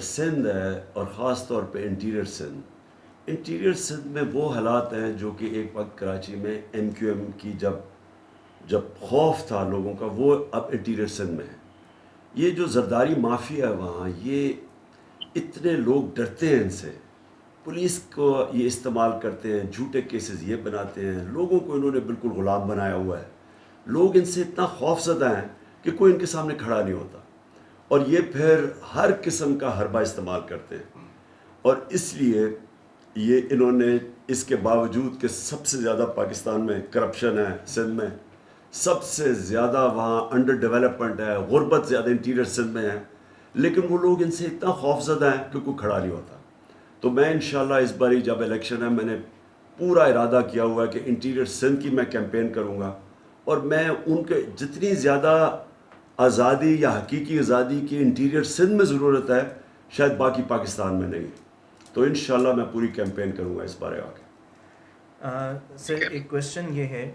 سندھ ہے اور خاص طور پہ انٹیریئر سندھ میں وہ حالات ہیں جو کہ ایک وقت کراچی میں ایم کیو ایم کی جب خوف تھا لوگوں کا, وہ اب انٹیریئر سندھ میں ہے. یہ جو زرداری مافیا ہے وہاں, یہ اتنے لوگ ڈرتے ہیں ان سے, پولیس کو یہ استعمال کرتے ہیں, جھوٹے کیسز یہ بناتے ہیں, لوگوں کو انہوں نے بالکل غلام بنایا ہوا ہے. لوگ ان سے اتنا خوف زدہ ہیں کہ کوئی ان کے سامنے کھڑا نہیں ہوتا, اور یہ پھر ہر قسم کا حربہ استعمال کرتے ہیں. اور اس لیے یہ انہوں نے اس کے باوجود کہ سب سے زیادہ پاکستان میں کرپشن ہے, سندھ میں سب سے زیادہ وہاں انڈر ڈیولپمنٹ ہے, غربت زیادہ انٹیریئر سندھ میں ہے, لیکن وہ لوگ ان سے اتنا خوف زدہ ہیں کہ کوئی کھڑا نہیں ہوتا. تو میں انشاءاللہ اس باری جب الیکشن ہے, میں نے پورا ارادہ کیا ہوا ہے کہ انٹیریئر سندھ کی میں کیمپین کروں گا, اور میں ان کے جتنی زیادہ آزادی یا حقیقی آزادی کی انٹیریئر سندھ میں ضرورت ہے شاید باقی پاکستان میں نہیں. تو انشاءاللہ میں پوری کیمپین کروں گا اس بارے آ کے. سر ایک کویشچن یہ ہے,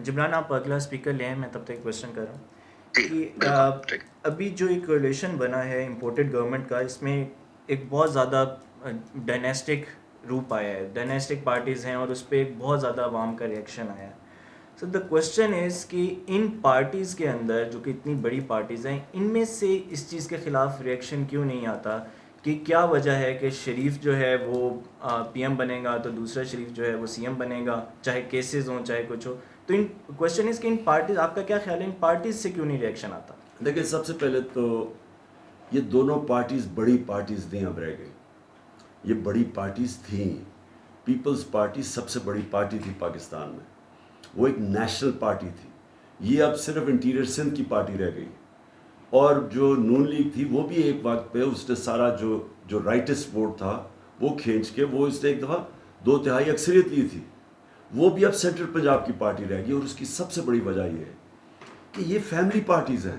جبران آپ اگلا اسپیکر لے ہیں, میں تب تک کویشچن کر رہا ہوں کہ ابھی جو ایک کولیشن بنا ہے امپورٹڈ گورنمنٹ کا, اس میں ایک بہت زیادہ ڈائنیسٹک روپ آیا ہے, ڈائنیسٹک پارٹیز ہیں, اور اس پہ ایک بہت زیادہ عوام کا ریئیکشن آیا ہے. سو دا کویشچن از کہ ان پارٹیز کے اندر جو کہ اتنی بڑی پارٹیز ہیں, ان میں سے اس چیز کے خلاف ریئیکشن کیوں نہیں آتا, کہ کیا وجہ ہے کہ شریف جو ہے وہ پی ایم بنے گا تو دوسرا شریف جو ہے وہ سی ایم بنے گا, چاہے کیسز ہوں چاہے کچھ ہو. تو ان کویشچن از کہ ان پارٹیز, آپ کا کیا خیال ہے ان پارٹیز سے کیوں نہیں ریئیکشن آتا؟ دیکھیں سب سے پہلے تو یہ دونوں پارٹیز بڑی پارٹیز نہیں اب رہ گئی, یہ بڑی پارٹیز تھیں. پیپلز پارٹی سب سے بڑی پارٹی تھی پاکستان میں, وہ ایک نیشنل پارٹی تھی. یہ اب صرف انٹیریئر سندھ کی پارٹی رہ گئی. اور جو نون لیگ تھی وہ بھی ایک وقت پہ اس نے سارا جو رائٹسٹ ووٹ تھا وہ کھینچ کے وہ اس نے ایک دفعہ 2/3 اکثریت لی تھی, وہ بھی اب سینٹرل پنجاب کی پارٹی رہ گئی. اور اس کی سب سے بڑی وجہ یہ ہے کہ یہ فیملی پارٹیز ہیں,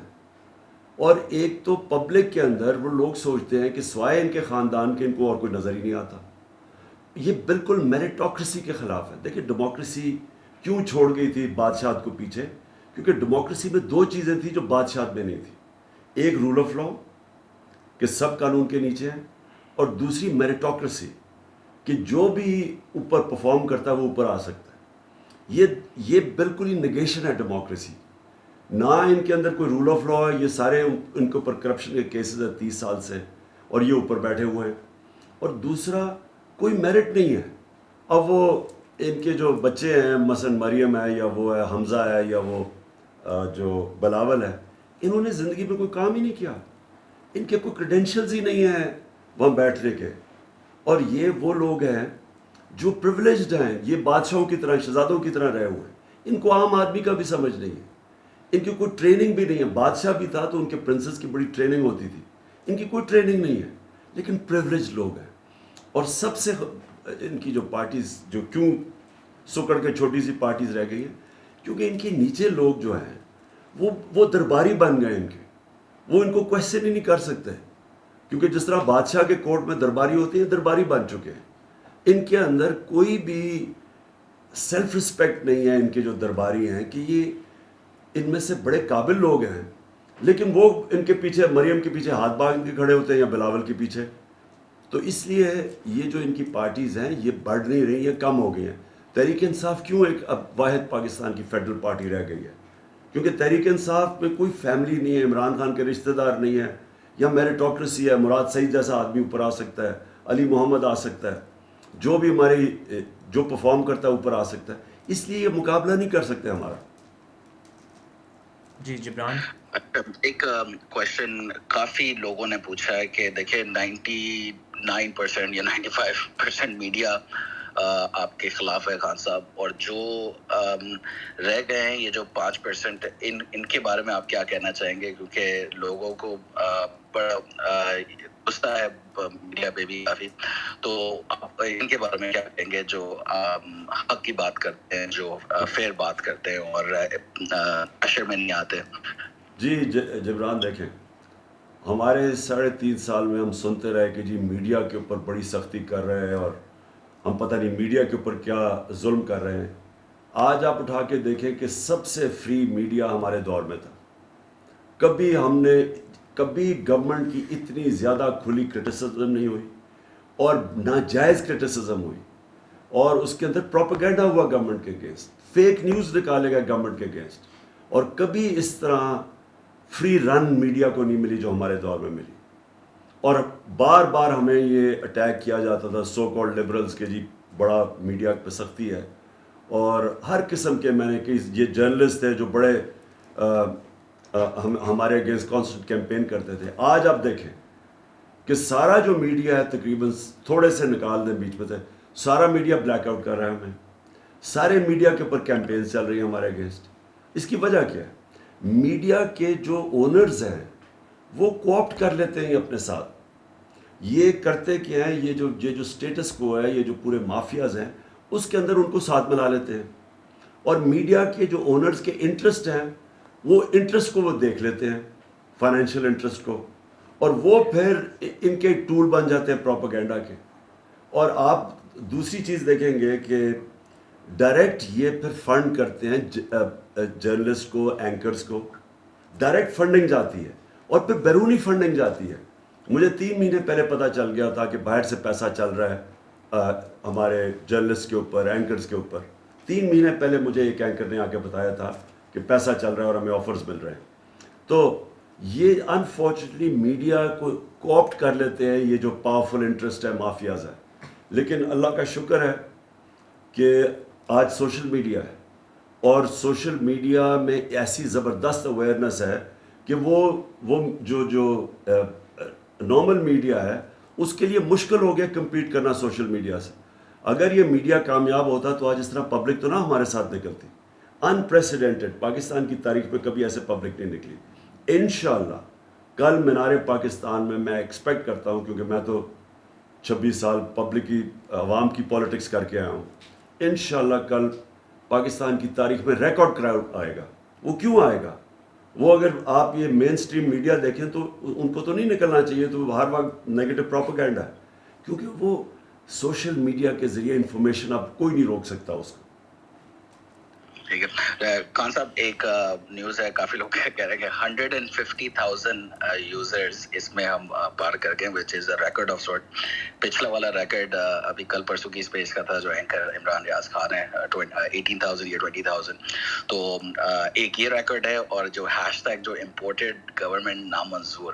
اور ایک تو پبلک کے اندر وہ لوگ سوچتے ہیں کہ سوائے ان کے خاندان کے ان کو اور کوئی نظر ہی نہیں آتا. یہ بالکل میریٹوکریسی کے خلاف ہے. دیکھیں ڈیموکریسی کیوں چھوڑ گئی تھی بادشاہت کو پیچھے, کیونکہ ڈیموکریسی میں 2 چیزیں تھیں جو بادشاہت میں نہیں تھی. ایک رول آف لا کہ سب قانون کے نیچے ہیں, اور دوسری میریٹوکریسی کہ جو بھی اوپر پرفارم کرتا ہے وہ اوپر آ سکتا ہے. یہ بالکل ہی نگیشن ہے ڈیموکریسی. نہ ان کے اندر کوئی رول آف لا ہے, یہ سارے ان کے اوپر کرپشن کے کیسز ہیں 30 سال سے, اور یہ اوپر بیٹھے ہوئے ہیں. اور دوسرا کوئی میرٹ نہیں ہے. اب وہ ان کے جو بچے ہیں مثلا مریم ہے یا وہ ہے حمزہ ہے یا وہ جو بلاول ہے, انہوں نے زندگی میں کوئی کام ہی نہیں کیا, ان کے کوئی کریڈینشلز ہی نہیں ہیں وہاں بیٹھنے کے. اور یہ وہ لوگ ہیں جو پریولیجڈ ہیں, یہ بادشاہوں کی طرح شہزادوں کی طرح رہے ہوئے ہیں. ان کو عام آدمی کا بھی سمجھ نہیں ہے, ان کی کوئی ٹریننگ بھی نہیں ہے. بادشاہ بھی تھا تو ان کے پرنسس کی بڑی ٹریننگ ہوتی تھی, ان کی کوئی ٹریننگ نہیں ہے, لیکن پریولیجڈ لوگ ہیں. اور سب سے ان کی جو پارٹیز جو کیوں سکڑ کے چھوٹی سی پارٹیز رہ گئی ہیں, کیونکہ ان کے نیچے لوگ جو ہیں وہ درباری بن گئے. ان کے وہ ان کو کویسچن ہی نہیں کر سکتے, کیونکہ جس طرح بادشاہ کے کورٹ میں درباری ہوتی ہے, درباری بن چکے ہیں. ان کے اندر کوئی بھی سیلف رسپیکٹ نہیں ہے. ان کے جو درباری ہیں کہ یہ ان میں سے بڑے قابل لوگ ہیں, لیکن وہ ان کے پیچھے مریم کے پیچھے ہاتھ باندھ کے کھڑے ہوتے ہیں یا بلاول کے پیچھے. تو اس لیے یہ جو ان کی پارٹیز ہیں یہ بڑھ نہیں رہی ہیں, کم ہو گئی ہیں. تحریک انصاف کیوں ایک اب واحد پاکستان کی فیڈرل پارٹی رہ گئی ہے, کیونکہ تحریک انصاف میں کوئی فیملی نہیں ہے, عمران خان کے رشتہ دار نہیں ہے, یا میریٹوکریسی ہے, مراد سعید جیسا آدمی اوپر آ سکتا ہے, علی محمد آ سکتا ہے, جو بھی ہماری جو پرفارم کرتا ہے اوپر آ سکتا ہے, اس لیے یہ مقابلہ نہیں کر سکتے ہمارا. جی جبران. ایک کوشچن کافی لوگوں نے پوچھا ہے کہ دیکھیں 99% یا 95% میڈیا آپ کے خلاف ہے خان صاحب, اور جو رہ گئے ہیں یہ جو 5% ان کے بارے میں آپ کیا کہنا چاہیں گے, کیونکہ لوگوں کو بڑا غصہ ہے میڈیا پہ بھی کافی, تو آپ ان کے بارے میں کیا کہیں گے جو حق کی بات کرتے ہیں, جو فیئر بات کرتے ہیں اور اشر میں نہیں آتے؟ جی جبران, دیکھیں ہمارے 3.5 سال میں ہم سنتے رہے کہ جی میڈیا کے اوپر بڑی سختی کر رہے ہیں اور ہم پتہ نہیں میڈیا کے اوپر کیا ظلم کر رہے ہیں. آج آپ اٹھا کے دیکھیں کہ سب سے فری میڈیا ہمارے دور میں تھا. کبھی گورنمنٹ کی اتنی زیادہ کھلی کرٹیسزم نہیں ہوئی اور ناجائز کرٹیسزم ہوئی, اور اس کے اندر پروپیگنڈا ہوا گورنمنٹ کے اگینسٹ, فیک نیوز نکالے گئے گورنمنٹ کے اگینسٹ, اور کبھی اس طرح فری رن میڈیا کو نہیں ملی جو ہمارے دور میں ملی. اور بار بار ہمیں یہ اٹیک کیا جاتا تھا سو کالڈ لبرلز کے جی بڑا میڈیا پہ سختی ہے, اور ہر قسم کے میں نے کہ یہ جرنلسٹ تھے جو بڑے ہمارے اگینسٹ کانسٹنٹ کیمپین کرتے تھے. آج آپ دیکھیں کہ سارا جو میڈیا ہے تقریباً تھوڑے سے نکال دیں بیچ میں سے, سارا میڈیا بلیک آؤٹ کر رہا ہے ہمیں, سارے میڈیا کے اوپر کیمپین چل رہی ہیں ہمارے اگینسٹ. اس کی وجہ کیا ہے؟ میڈیا کے جو اونرز ہیں وہ کوآپٹ کر لیتے ہیں اپنے ساتھ. یہ کرتے کیا ہیں, یہ جو سٹیٹس کو ہے, یہ جو پورے مافیاز ہیں اس کے اندر ان کو ساتھ ملا لیتے ہیں, اور میڈیا کے جو اونرز کے انٹرسٹ ہیں وہ انٹرسٹ کو وہ دیکھ لیتے ہیں, فائنینشیل انٹرسٹ کو, اور وہ پھر ان کے ٹول بن جاتے ہیں پروپیگنڈا کے. اور آپ دوسری چیز دیکھیں گے کہ ڈائریکٹ یہ پھر فنڈ کرتے ہیں جرنلسٹ کو, اینکرز کو, ڈائریکٹ فنڈنگ جاتی ہے, اور پھر بیرونی فنڈنگ جاتی ہے. مجھے 3 مہینے پہلے پتہ چل گیا تھا کہ باہر سے پیسہ چل رہا ہے ہمارے جرنلسٹ کے اوپر, اینکرز کے اوپر. 3 مہینے پہلے مجھے ایک اینکر نے آ کے بتایا تھا کہ پیسہ چل رہا ہے اور ہمیں آفرز مل رہے ہیں. تو یہ انفارچونیٹلی میڈیا کو کوآپٹ کر لیتے ہیں یہ جو پاورفل انٹرسٹ ہے, مافیاز ہے. لیکن اللہ کا شکر ہے کہ آج سوشل میڈیا ہے, اور سوشل میڈیا میں ایسی زبردست اویئرنیس ہے کہ وہ جو نارمل میڈیا ہے اس کے لیے مشکل ہو گیا کمپیٹ کرنا سوشل میڈیا سے. اگر یہ میڈیا کامیاب ہوتا تو آج اس طرح پبلک تو نہ ہمارے ساتھ نکلتی. انپریسیڈنٹڈ, پاکستان کی تاریخ میں کبھی ایسے پبلک نہیں نکلی. انشاءاللہ کل مینار پاکستان میں ایکسپیکٹ کرتا ہوں, کیونکہ میں تو 26 سال پبلک کی عوام کی پالیٹکس کر کے آیا ہوں, انشاءاللہ کل پاکستان کی تاریخ میں ریکارڈ کراؤڈ آئے گا. وہ کیوں آئے گا؟ وہ اگر آپ یہ مین سٹریم میڈیا دیکھیں تو ان کو تو نہیں نکلنا چاہیے, تو ہر وقت نیگیٹو پروپیگنڈا ہے, کیونکہ وہ سوشل میڈیا کے ذریعے انفارمیشن اب کوئی نہیں روک سکتا اس کو. ٹھیک ہے خان صاحب, ایک نیوز ہے, کافی لوگ کہہ رہے ہیں کہ 150,000 یوزرز اس میں ہم پار کر گئے, وچ از اے ریکارڈ آف سارٹ. پچھلا والا ریکارڈ ابھی کل پرسوں کی اسپیس کا تھا جو اینکر عمران ریاض خان ہے, 18,000 یا 20,000. تو ایک یہ ریکارڈ ہے, اور جو ہیش ٹیگ جو امپورٹڈ گورنمنٹ نامنظور,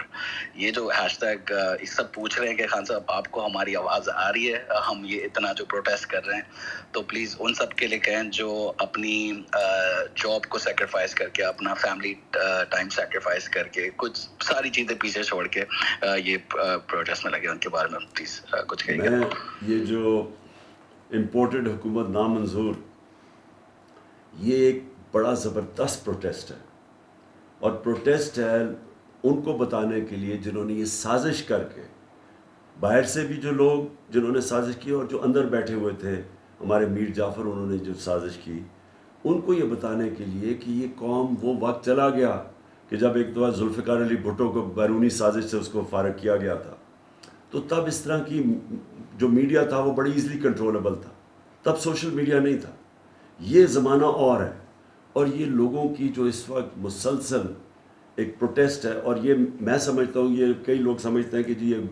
یہ جو ہیش ٹیگ سب پوچھ رہے ہیں کہ خان صاحب آپ کو ہماری آواز آ رہی ہے, ہم یہ اتنا جو پروٹیسٹ کر رہے ہیں, تو پلیز ان سب کے لیے کہیں جو اپنی جاب کو سیکریفائز کر کے, اپنا فیملی ٹائم سیکریفائز کر کے, کچھ ساری چیزیں پیچھے چھوڑ کے یہ پروٹیسٹ میں لگے, ان کے بارے میں پلیز کچھ کہیے. میں یہ جو امپورٹڈ حکومت نامنظور, یہ ایک بڑا زبردست پروٹیسٹ ہے, اور پروٹیسٹ ہے ان کو بتانے کے لیے جنہوں نے یہ سازش کر کے, باہر سے بھی جو لوگ جنہوں نے سازش کی اور جو اندر بیٹھے ہوئے تھے ہمارے میر جعفر, انہوں نے جو سازش کی, ان کو یہ بتانے کے لیے کہ یہ قوم, وہ وقت چلا گیا کہ جب ایک دفعہ ذوالفقار علی بھٹو کو بیرونی سازش سے اس کو فارغ کیا گیا تھا, تو تب اس طرح کی جو میڈیا تھا وہ بڑی ایزلی کنٹرولبل تھا, تب سوشل میڈیا نہیں تھا. یہ زمانہ اور ہے, اور یہ لوگوں کی جو اس وقت مسلسل ایک پروٹیسٹ ہے, اور یہ میں سمجھتا ہوں, یہ کئی لوگ سمجھتے ہیں کہ جی یہ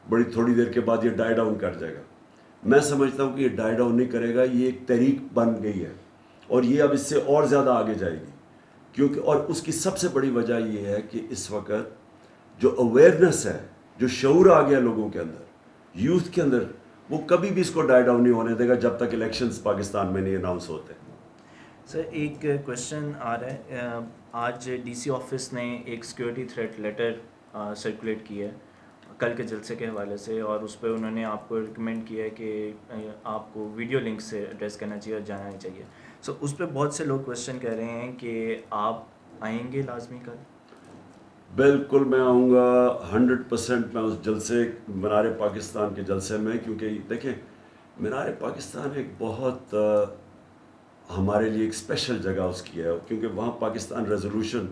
بڑی تھوڑی دیر کے بعد یہ ڈائی ڈاؤن کر جائے گا. میں سمجھتا ہوں کہ یہ ڈائی ڈاؤن نہیں کرے گا, یہ ایک تحریک بن گئی ہے, اور یہ اب اس سے اور زیادہ آگے جائے گی, کیونکہ اور اس کی سب سے بڑی وجہ یہ ہے کہ اس وقت جو اویئرنیس ہے، جو شعور آ گیا لوگوں کے اندر، یوتھ کے اندر، وہ کبھی بھی اس کو ڈائی ڈاؤن نہیں ہونے دے گا جب تک الیکشنز پاکستان میں نہیں اناؤنس ہوتے. سر ایک کویشچن آ رہا ہے، آج ڈی سی آفس نے ایک سیکورٹی تھریٹ لیٹر سرکولیٹ کی ہے کل کے جلسے کے حوالے سے، اور اس پہ انہوں نے آپ کو ریکمینڈ کیا ہے کہ آپ کو ویڈیو لنک سے ایڈریس کرنا چاہیے اور جانا نہیں چاہیے. سو اس پہ بہت سے لوگ کویشچن کر رہے ہیں کہ آپ آئیں گے لازمی کل؟ بالکل میں آؤں گا 100%. میں اس جلسے مینار پاکستان کے جلسے میں، کیونکہ دیکھیں مینار پاکستان ایک بہت ہمارے لیے ایک اسپیشل جگہ اس کی ہے، کیونکہ وہاں پاکستان ریزولوشن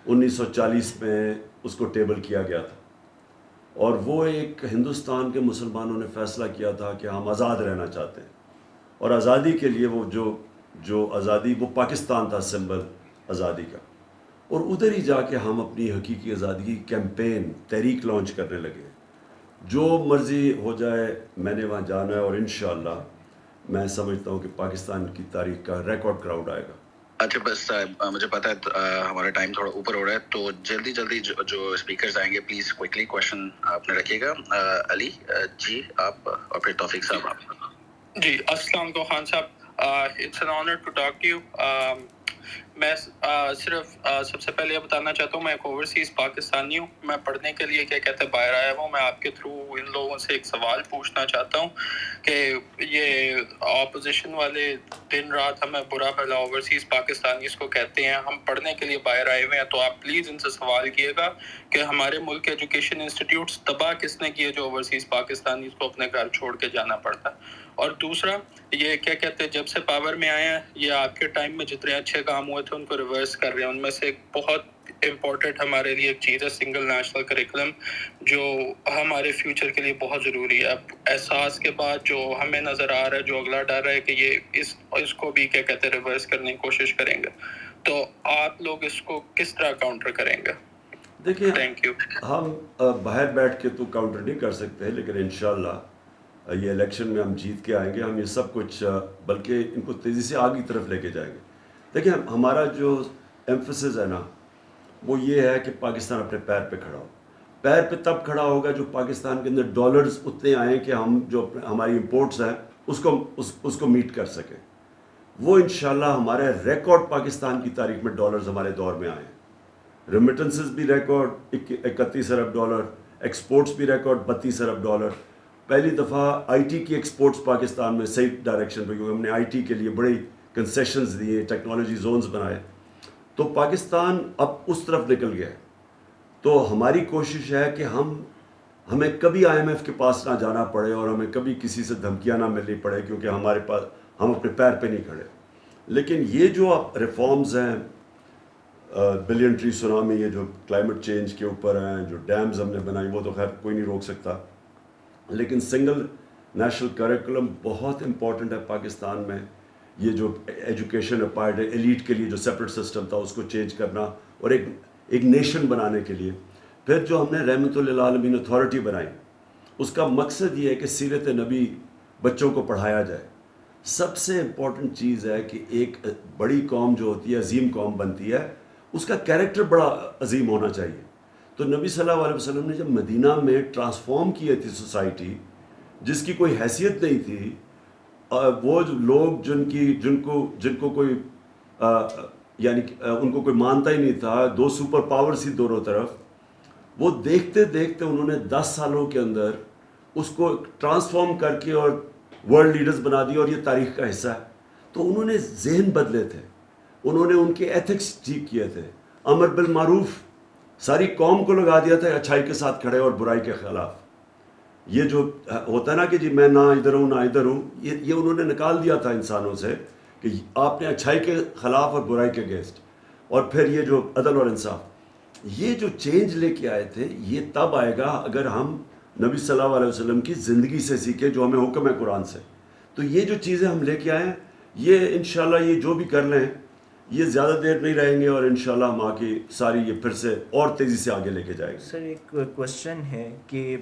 1940 میں اس کو ٹیبل کیا گیا تھا، اور وہ ایک ہندوستان کے مسلمانوں نے فیصلہ کیا تھا کہ ہم آزاد رہنا چاہتے ہیں، اور آزادی کے لیے وہ جو آزادی، وہ پاکستان تھا سمبل آزادی کا. اور ادھر ہی جا کے ہم اپنی حقیقی آزادی کی کیمپین تحریک لانچ کرنے لگے. جو مرضی ہو جائے میں نے وہاں جانا ہے، اور انشاءاللہ میں سمجھتا ہوں کہ پاکستان کی تاریخ کا ریکارڈ کراؤڈ آئے گا. اچھا بس مجھے پتا ہے ہمارا ٹائم تھوڑا اوپر ہو رہا ہے، تو جلدی جو اسپیکرز آئیں گے پلیز کوئکلی کویشچن آپ نے رکھیے گا. علی جی آپ، اور پھر توفیق صاحب آپ. جی السلام علیکم Khan sahab, it's an honour to talk to you. میں صرف سب سے پہلے یہ بتانا چاہتا ہوں میں ایک اوورسیز پاکستانی ہوں. میں پڑھنے کے لیے کیا کہتے ہیں باہر آیا ہوں. میں آپ کے تھرو ان لوگوں سے ایک سوال پوچھنا چاہتا ہوں کہ یہ اپوزیشن والے دن رات ہمیں برا بھلا اوورسیز پاکستانیز کو کہتے ہیں، ہم پڑھنے کے لیے باہر آئے ہوئے ہیں. تو آپ پلیز ان سے سوال کیے گا کہ ہمارے ملک کے ایجوکیشن انسٹیٹیوٹس تباہ کس نے کیے جو اوورسیز پاکستانیز کو اپنے گھر چھوڑ کے جانا پڑتا. اور دوسرا یہ کیا کہتے ہیں جب سے پاور میں آئے ہیں یہ آپ کے ٹائم میں جتنے اچھے کام ہوئے تھے ان کو ریورس کر رہے ہیں. ان میں سے ایک بہت امپورٹنٹ ہمارے لیے ایک چیز ہے سنگل نیشنل کریکولم، جو ہمارے فیوچر کے لیے بہت ضروری ہے. اب احساس کے بعد جو ہمیں نظر آ رہا ہے، جو اگلا ڈر ہے کہ یہ اس کو بھی کیا کہتے ہیں ریورس کرنے کی کوشش کریں گے، تو آپ لوگ اس کو کس طرح کاؤنٹر کریں گے؟ دیکھیں تھینک یو. ہم باہر بیٹھ کے تو کاؤنٹر نہیں کر سکتے، لیکن انشاءاللہ یہ الیکشن میں ہم جیت کے آئیں گے. ہم یہ سب کچھ بلکہ ان کو تیزی سے آگے طرف لے کے جائیں گے. دیکھیں ہمارا جو ایمفسس ہے نا وہ یہ ہے کہ پاکستان اپنے پیر پہ کھڑا ہو. پیر پہ تب کھڑا ہوگا جو پاکستان کے اندر ڈالرز اتنے آئیں کہ ہم جو ہماری امپورٹس ہیں اس کو میٹ کر سکیں. وہ انشاءاللہ ہمارے ریکارڈ پاکستان کی تاریخ میں ڈالرز ہمارے دور میں آئے ہیں. ریمیٹنسز بھی ریکارڈ 31 ارب ڈالر، ایکسپورٹس بھی ریکارڈ 32 ارب ڈالر. پہلی دفعہ آئی ٹی کی ایکسپورٹس پاکستان میں صحیح ڈائریکشن پہ، کیونکہ ہم نے آئی ٹی کے لیے بڑی کنسیشنز دیے، ٹیکنالوجی زونز بنائے، تو پاکستان اب اس طرف نکل گیا ہے. تو ہماری کوشش ہے کہ ہمیں کبھی آئی ایم ایف کے پاس نہ جانا پڑے اور ہمیں کبھی کسی سے دھمکیاں نہ ملنی پڑے، کیونکہ ہمارے پاس ہم اپنے پیر پہ نہیں کھڑے. لیکن یہ جو اب ریفارمز ہیں، بلین ٹری سونامی، یہ جو کلائمیٹ چینج کے اوپر ہیں، جو ڈیمز ہم نے بنائی، وہ تو خیر کوئی نہیں روک سکتا. لیکن سنگل نیشنل کریکولم بہت امپورٹنٹ ہے پاکستان میں. یہ جو ایجوکیشن اپارٹ ہے، ایلیٹ کے لیے جو سیپریٹ سسٹم تھا اس کو چینج کرنا اور ایک نیشن بنانے کے لیے. پھر جو ہم نے رحمت للعالمین اتھارٹی بنائی، اس کا مقصد یہ ہے کہ سیرت نبی بچوں کو پڑھایا جائے. سب سے امپورٹنٹ چیز ہے کہ ایک بڑی قوم جو ہوتی ہے، عظیم قوم بنتی ہے، اس کا کیریکٹر بڑا عظیم ہونا چاہیے. تو نبی صلی اللہ علیہ وسلم نے جب مدینہ میں ٹرانسفارم کی تھی سوسائٹی جس کی کوئی حیثیت نہیں تھی، وہ لوگ جن کو کوئی یعنی ان کو کوئی مانتا ہی نہیں تھا، دو سپر پاورز ہی دونوں طرف، وہ دیکھتے دیکھتے انہوں نے 10 سالوں کے اندر اس کو ٹرانسفارم کر کے اور ورلڈ لیڈرز بنا دیا، اور یہ تاریخ کا حصہ ہے. تو انہوں نے ذہن بدلے تھے، انہوں نے ان کے ایتھکس ٹھیک کیے تھے. امر بالمعروف ساری قوم کو لگا دیا تھا اچھائی کے ساتھ کھڑے اور برائی کے خلاف. یہ جو ہوتا ہے نا کہ جی میں نہ ادھر ہوں نہ ادھر ہوں، یہ انہوں نے نکال دیا تھا انسانوں سے کہ آپ نے اچھائی کے خلاف اور برائی کے اگینسٹ. اور پھر یہ جو عدل اور انصاف، یہ جو چینج لے کے آئے تھے، یہ تب آئے گا اگر ہم نبی صلی اللہ علیہ وسلم کی زندگی سے سیکھیں جو ہمیں حکم ہے قرآن سے. تو یہ جو چیزیں ہم لے کے آئے ہیں، یہ انشاءاللہ یہ جو بھی کر لیں یہ زیادہ دیر نہیں رہیں گے، اور انشاءاللہ ہم آگے ساری یہ پھر سے اور تیزی سے آگے لے کے جائیں گے. سر ایک کویشچن ہے کہ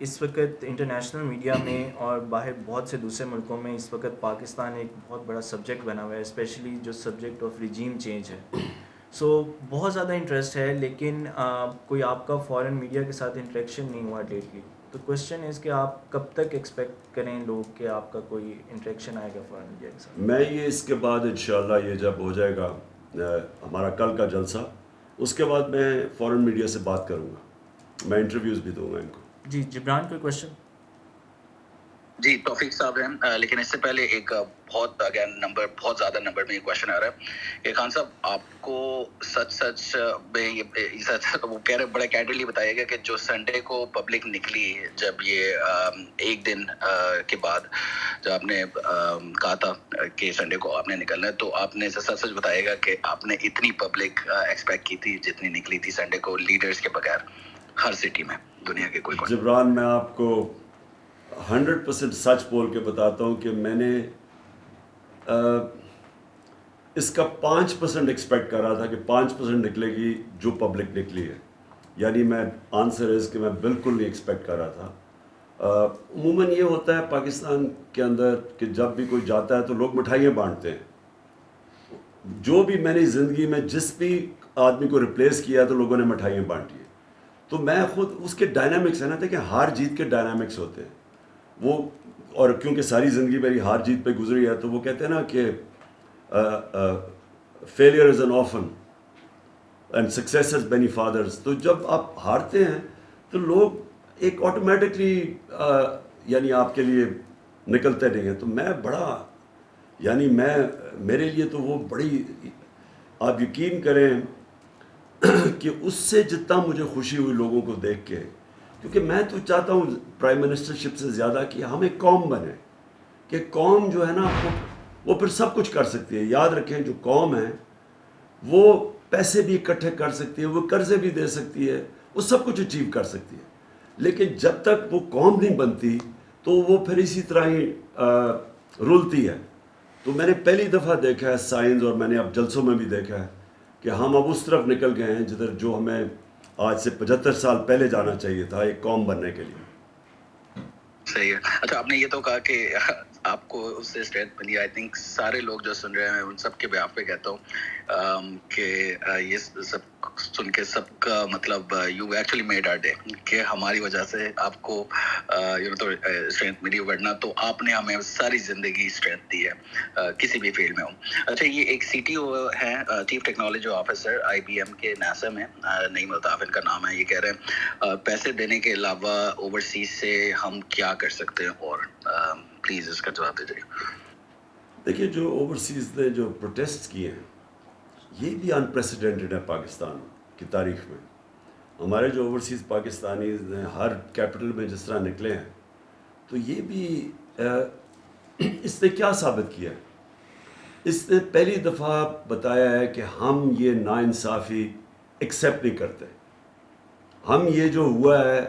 اس وقت انٹرنیشنل میڈیا میں اور باہر بہت سے دوسرے ملکوں میں اس وقت پاکستان ایک بہت بڑا سبجیکٹ بنا ہوا ہے، اسپیشلی جو سبجیکٹ آف ریجیم چینج ہے. سو بہت زیادہ انٹرسٹ ہے، لیکن کوئی آپ کا فورن میڈیا کے ساتھ انٹریکشن نہیں ہوا لیٹلی. تو کوشچن از کہ آپ کب تک ایکسپیکٹ کریں لوگ کہ آپ کا کوئی انٹریکشن آئے گا فورن میڈیا کے ساتھ؟ میں یہ اس کے بعد انشاءاللہ یہ جب ہو جائے گا ہمارا کل کا جلسہ، اس کے بعد میں فورن میڈیا سے بات کروں گا، میں انٹرویوز بھی دوں گا ان کو. جی جبران کوئی کوشچن؟ جی توفیق صاحب ہیں، لیکن اس سے پہلے ایک بہت بہت زیادہ نمبر میں یہ کوشچن آ رہا ہے کہ خان صاحب آپ کو سچ وہ کہہ رہے بڑا کینڈلی بتائیے گا کہ جو سنڈے کو پبلک نکلی، جب یہ ایک دن کے بعد جب آپ نے کہا تھا کہ سنڈے کو آپ نے نکلنا ہے، تو آپ نے سچ بتائیے گا کہ آپ نے اتنی پبلک ایکسپیکٹ کی تھی جتنی نکلی تھی سنڈے کو لیڈرز کے بغیر ہر سٹی میں دنیا کے کوئی جبران میں آپ کو 100% سچ بول کے بتاتا ہوں کہ میں نے اس کا 5% ایکسپیکٹ کر رہا تھا کہ 5% نکلے گی جو پبلک نکلی ہے. یعنی میں آنسر ہے کہ میں بالکل نہیں ایکسپیکٹ کر رہا تھا. عموماً یہ ہوتا ہے پاکستان کے اندر کہ جب بھی کوئی جاتا ہے تو لوگ مٹھائیاں بانٹتے ہیں. جو بھی میں نے زندگی میں جس بھی آدمی کو ریپلیس کیا ہے تو لوگوں نے مٹھائیاں بانٹی ہیں. تو میں خود اس کے ڈائنامکس ہے نا، دیکھیں ہار جیت کے ڈائنامکس ہوتے ہیں وہ، اور کیونکہ ساری زندگی میری ہار جیت پہ گزری ہے تو وہ کہتے ہیں نا کہ failure is an orphan and success is many fathers. تو جب آپ ہارتے ہیں تو لوگ ایک آٹومیٹکلی یعنی آپ کے لیے نکلتے نہیں ہیں. تو میں بڑا یعنی میرے لیے تو وہ بڑی، آپ یقین کریں کہ اس سے جتنا مجھے خوشی ہوئی لوگوں کو دیکھ کے، کیونکہ میں تو چاہتا ہوں پرائم منسٹرشپ سے زیادہ کہ ہم ایک قوم بنے، کہ قوم جو ہے نا وہ پھر سب کچھ کر سکتی ہے. یاد رکھیں جو قوم ہے وہ پیسے بھی اکٹھے کر سکتی ہے، وہ قرضے بھی دے سکتی ہے، وہ سب کچھ اچیو کر سکتی ہے. لیکن جب تک وہ قوم نہیں بنتی تو وہ پھر اسی طرح ہی رلتی ہے. تو میں نے پہلی دفعہ دیکھا ہے سائنس، اور میں نے اب جلسوں میں بھی دیکھا ہے کہ ہم اب اس طرف نکل گئے ہیں جدھر جو ہمیں آج سے 75 سال پہلے جانا چاہیے تھا ایک قوم بننے کے لیے. صحیح ہے. اچھا آپ نے یہ تو کہا کہ آپ کو اس سے اسٹرینتھ ملی. آئی تھنک سارے لوگ جو سن رہے ہیں ان سب کے بیاف پہ کہتا ہوں کہ یہ سب سن کے سب کا مطلب you actually made our day, کہ ہماری وجہ سے آپ کو تو اسٹرینتھ ملی، ورنہ تو آپ نے ہمیں ساری زندگی اسٹرینتھ دی ہے کسی بھی فیلڈ میں ہو. اچھا یہ ایک سی ٹی او ہیں، چیف ٹیکنالوجی آفیسر IBM کے ناسا میں، نعیم الطاف ان کا نام ہے. یہ کہہ رہے ہیں پیسے دینے کے علاوہ اوورسیز سے ہم کیا کر سکتے ہیں، اور پلیز اس کا جواب دیجیے. دیکھیے جو اوورسیز نے جو پروٹیسٹ کیے ہیں یہ بھی انپریسیڈنٹڈ ہے پاکستان کی تاریخ میں. ہمارے جو اوورسیز پاکستانیز نے ہر کیپٹل میں جس طرح نکلے ہیں، تو یہ بھی اس نے کیا ثابت کیا ہے؟ اس نے پہلی دفعہ بتایا ہے کہ ہم یہ ناانصافی ایکسیپٹ نہیں کرتے. ہم یہ جو ہوا ہے،